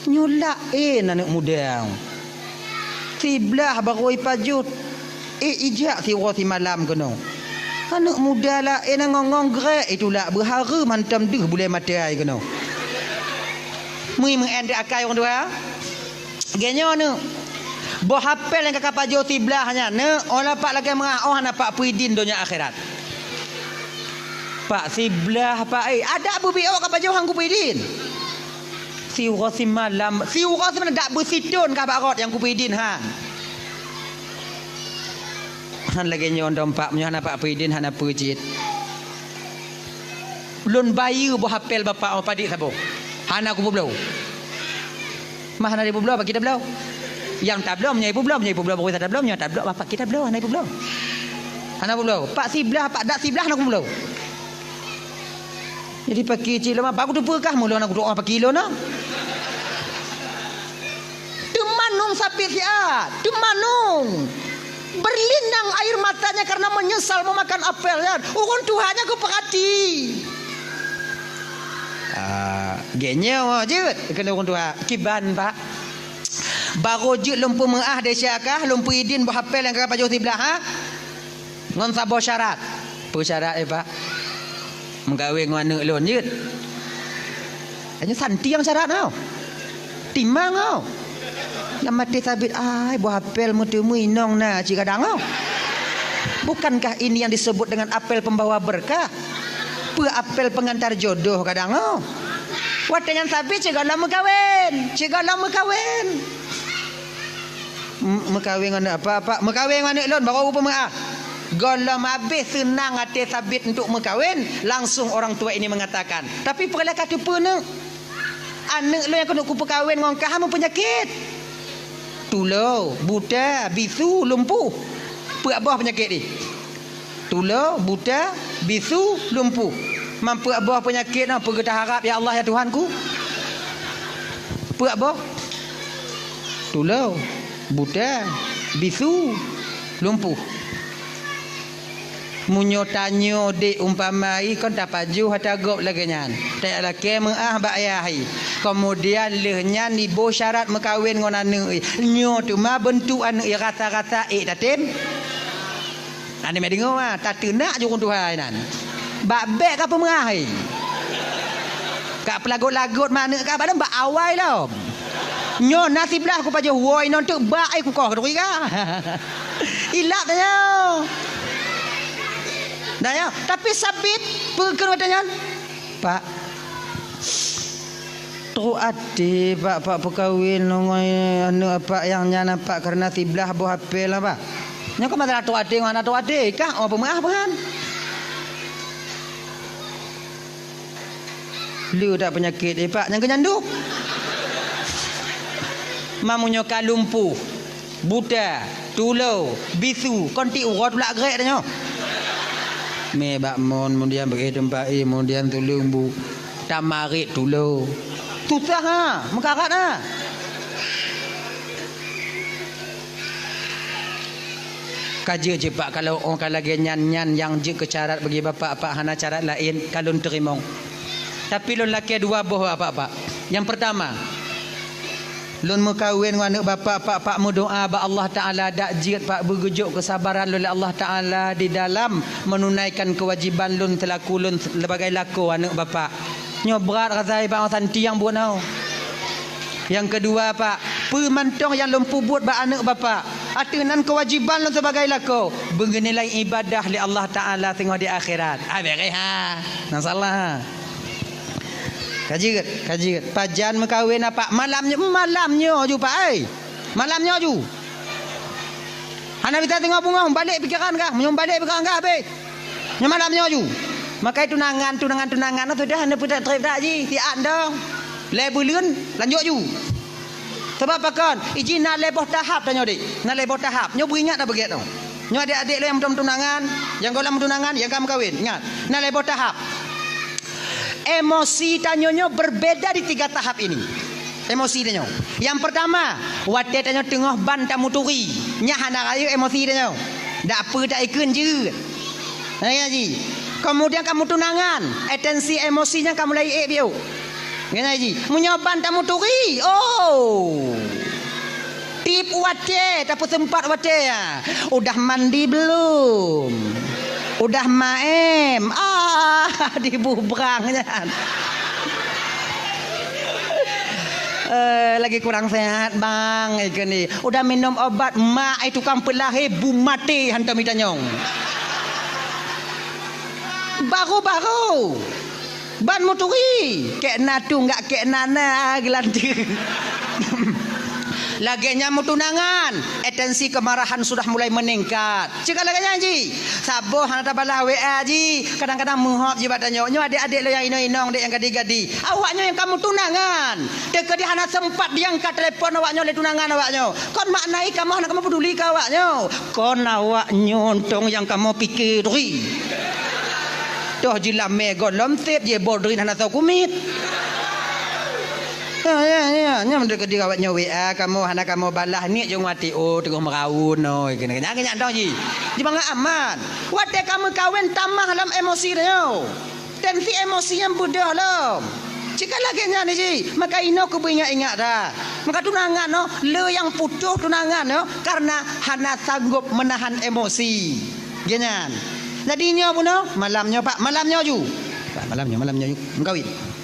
S1: Nyulak anak muda. Sebelah baru pajuh ijak siwa si malam kena. Anak muda lah ngongong gerak itulah berhara mantam deh boleh mati ai kena. Mui mengendek akai orang tua. Genyo ne. Bo hafal yang kakak pajo tiblahnya ne olah pak lagi mengah oh anak Pak Puidin dunia akhirat. Pak siblah Pak ada Abu Bio kakak pajo hang Puidin. Si urasi malam dak bersitun kakak rot yang Puidin han. Han lagi nyondom Pak menyo anak Pak Puidin han apa jit. Lun bayi bo hafal bapak apa dik sabo. Han aku belau. Mah hari belau apa kita belau? Yang tak belau menyai belau baru tak belau menyai tak belau bapak kita belau anak belau. Anak belau. Pak siblah Pak dak siblah anak belau. Jadi pakai cik lama aku tu perkah mula anak doa pakai kilo nah. Temanung sapi siat, temanung. Berlinang air matanya karena menyesal memakan apel ya. Orang Tuhannya ku perhati. Genyo je kena orang tua kiban Pak. Baru je lempu mengah desyakah lempu idin berhafal yang kakak pajuh sebelah ha. Ngon sabo syarat. Apa syarat Pak? Mengkawin dengan anak lon je. Hanya santi yang syarat tau. Timang tau. Yang mati sabit ai berhafal mutemu inong na cik kadang tau. Bukankah ini yang disebut dengan apel pembawa berkah? Apel pengantar jodoh kadang oh. Watanya sapi cegala mekawin. Mekawin dengan apa? Mekawin dengan lon baru rupa mengah. Golam habis senang hati sabit untuk mekawin, langsung orang tua ini mengatakan, tapi perlah kata pun anak lo yang kena ku perkawin dengan kah penyakit. Tulau, buta, bisu, lumpuh. Apa abah penyakit ni? Tulau, buta, bisu, lumpuh. Mampu abah penyakit apa kita harap ya Allah ya Tuhanku? Apa abah? Tulau, buta, bisu, lumpuh. Munyo tanyo de umpamai kon tak paju hatagop lagi nyan. Tak laki mengah bak ayahi. Kemudian lehnya ni bo syarat mekawin dengan anak. Nyo tu ma bentuk anak rata-rata tatim. Ane me dengar ah tak nak je orang Tuhan nan. Bak bek apa mengah ai. Kak pelagut-lagut mana kak badan bak awai lah. Nyo nasib lah aku paju woi non tu bak ai ku kau tu ka. Ilak tanya. Daya, tapi sabit perken katanya. Pak tu ade pak perkahwin dengan anu apa yang nya nampak karena tiblah buh hafil lah Pak. Nya kok masalah tu ade dengan tu ade kah apa mengah kan? Lu tak penyakit Pak yang kenyandu. Mamunyo kalumpu, buta, tulau, bisu, konti urut pula gerak tanya. Me bak mon kemudian bagi tempat kemudian tulung bu tamarik tulau. Susah ha, mekarat ha. Kaji je Pak kalau orang lagi nyan yang je kecarat bagi bapak hana carat lain kalun terimong. Tapi lon laki dua boh apa. Yang pertama, lun mekawin dengan anak bapak pak berdoa ba Allah Taala dak jiat pak bergejuk kesabaran oleh Allah Taala di dalam menunaikan kewajiban lun telaku lun sebagai laku anak bapak. Nyo berat rasai pak santi yang buat nau. Yang kedua Pak, pemantong yang lempu buat ba anak bapak. Atunan kewajiban lun sebagai laku bernilai ibadah li Allah Taala tengok di akhirat. Abere ha. Nah salah. Kaji pajan mekawin apa malamnya ju Pak malamnya ju anak kita tengok bunga balik pikiran kah balik pikiran kah be malamnya ju maka tunangan tu dah anda putar trip tak ji ti dong bulan lanjut ju. Sebab apa kan? Izin nak leboh tahap tanya dik. Nak leboh tahap. Nyo beringat dah begitu. Nyo adik-adik lo yang belum tunangan, yang kau lam tunangan, yang kamu kahwin. Ingat, nak leboh tahap. Emosi tanyonyo berbeda di 3 tahap ini. Emosi tanyo. Yang pertama, wate tanyo tengah ban tamu turi. Nyah anak raya emosi tanyo. Dak apa tak ikun je. Ya ji. Kemudian kamu tunangan, atensi emosinya kamu lai biu. Ya ji. Menyoban tamu turi. Oh. Tip wate, tapi sempat wate ya. Udah mandi belum? Udah maem. Dibubrangnya. Lagi kurang sehat bang ikan ni. Udah minum obat mak itu tukang pelahir bu mati hantar mitanyong. Baru ban moturi kek natu enggak kek nana gelanti. Laginya mau tunangan, atensi kemarahan sudah mulai meningkat. Cik lagi ji, saboh hana tabalah WA ji. Kadang-kadang menghop je badannya. Nyo adik-adik lo yang ino-inong, dek yang gadi-gadi. Awaknya yang kamu tunangan. Dek dia hana sempat diangkat telefon awaknya oleh tunangan awaknya. Kon maknai kamu hana kamu peduli ke awaknya. Kon awaknya untung yang kamu pikiri. Toh jilah megon lomtip je bodrin hana tahu kumit. Ya, mendekat dia awaknya WA kamu hana kamu balah ni jong mati tengah meraun oi kena dong ji. Di bangga aman. Wate kamu kawin tamah dalam emosi dia. Tensi emosi yang budah lo. Jika lagi ni ji, maka ino ku ingat-ingat dah. Maka tunangan no, le yang putus tunangan no karena hana sanggup menahan emosi. Genyan. Jadi nyo pun no, malamnya Pak, malamnya ju. Malamnya ju. Mengkawin.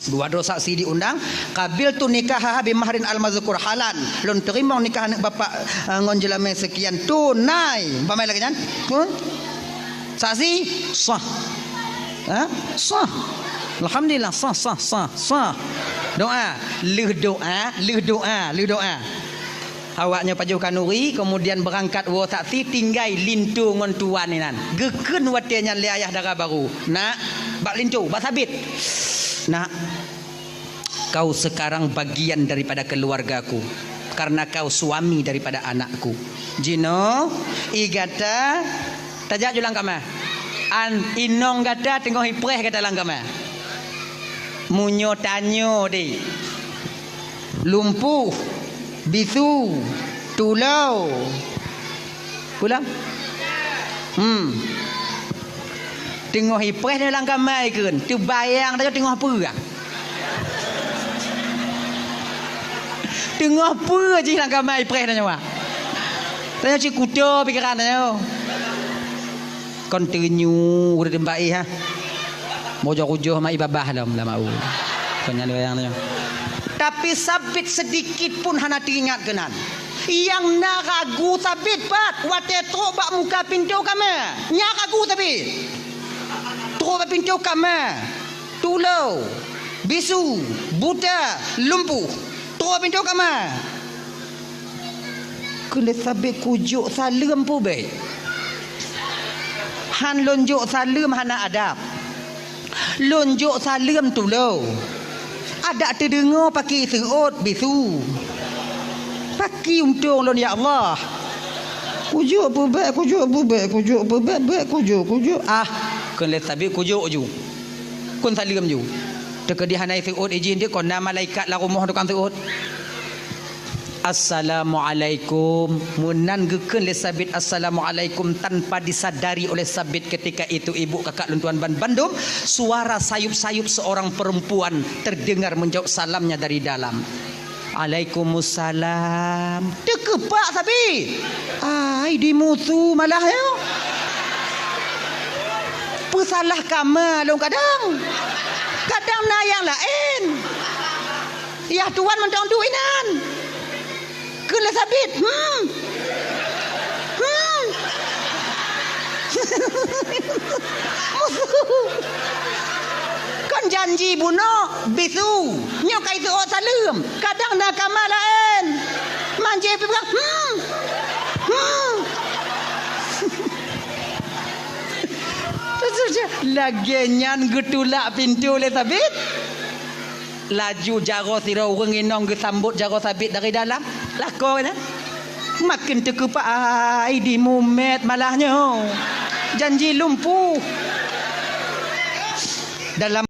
S1: Dua dosa saksi diundang kabil tu nikah bi mahrin al mazkur halan lun terima nikah anak bapak ngonjelame sekian tunai pamai lagi kan saksi sah sah alhamdulillah sah doa doa awaknya pajuh kanuri kemudian berangkat wo saksi tinggai lintu ngon tuan ni nan geken watenya li ayah dara baru nak bak lintu bak sabit. Nak, kau sekarang bagian daripada keluargaku karena kau suami daripada anakku. Jino, igata, tajak julang kama. An inong gata tengok hipreh kata lang kama. Munyo tanyo di. Lumpuh, bisu, tulau. Pulang? Tengok hipreh dia lang kamai kan. Tu bayang dia tengok apa ah? Tengok apa je lang kamai hipreh dia nyawa. Tanya cik kuda pikiran dia. Continue udah tembai ha. Mojo-mojo sama ibabah dalam mau. Kanya bayang dia. Tapi sabit sedikit pun hana teringat kenan. Yang nak ragu sabit pat. Wate trobak muka pintu kami. Nyak ragu sabit. Trobak pintu kami. Tulau. Bisu. Buta. Lumpuh. Trobak pintu kami. Kena sabit kujuk salam pun baik. Han lonjuk salam hana adab. Lonjuk salam tulau. Ada terdengar pakai serut bisu. Pakai untung lon ya Allah. Kujuk apa baik, kujuk. Kena sabit kujuk ju. Kun salam ju. Teka dia hanai serut izin dia kon nama malaikat la rumah tukang serut. Assalamualaikum. Munan geken le sabit assalamualaikum tanpa disadari oleh sabit ketika itu ibu kakak luntuan ban Bandung, suara sayup-sayup seorang perempuan terdengar menjawab salamnya dari dalam. Waalaikumsalam. Dekepak sabit. Ai dimusuh malah ya. Pesalah kama long kadang. Kadang na yang lain. Ya tuan mentong duinan. Kena sabit. Kan janji bunuh bisu. Nyokai tu orang salam. Kadang nak kamar lain. Manje pegang. Lagi nyan getulak pintu le sabit. laju jaro tira urang inong ge sambut jaro sabit dari dalam lako kan makin terkepak ai di mumet malahnya janji lumpuh dalam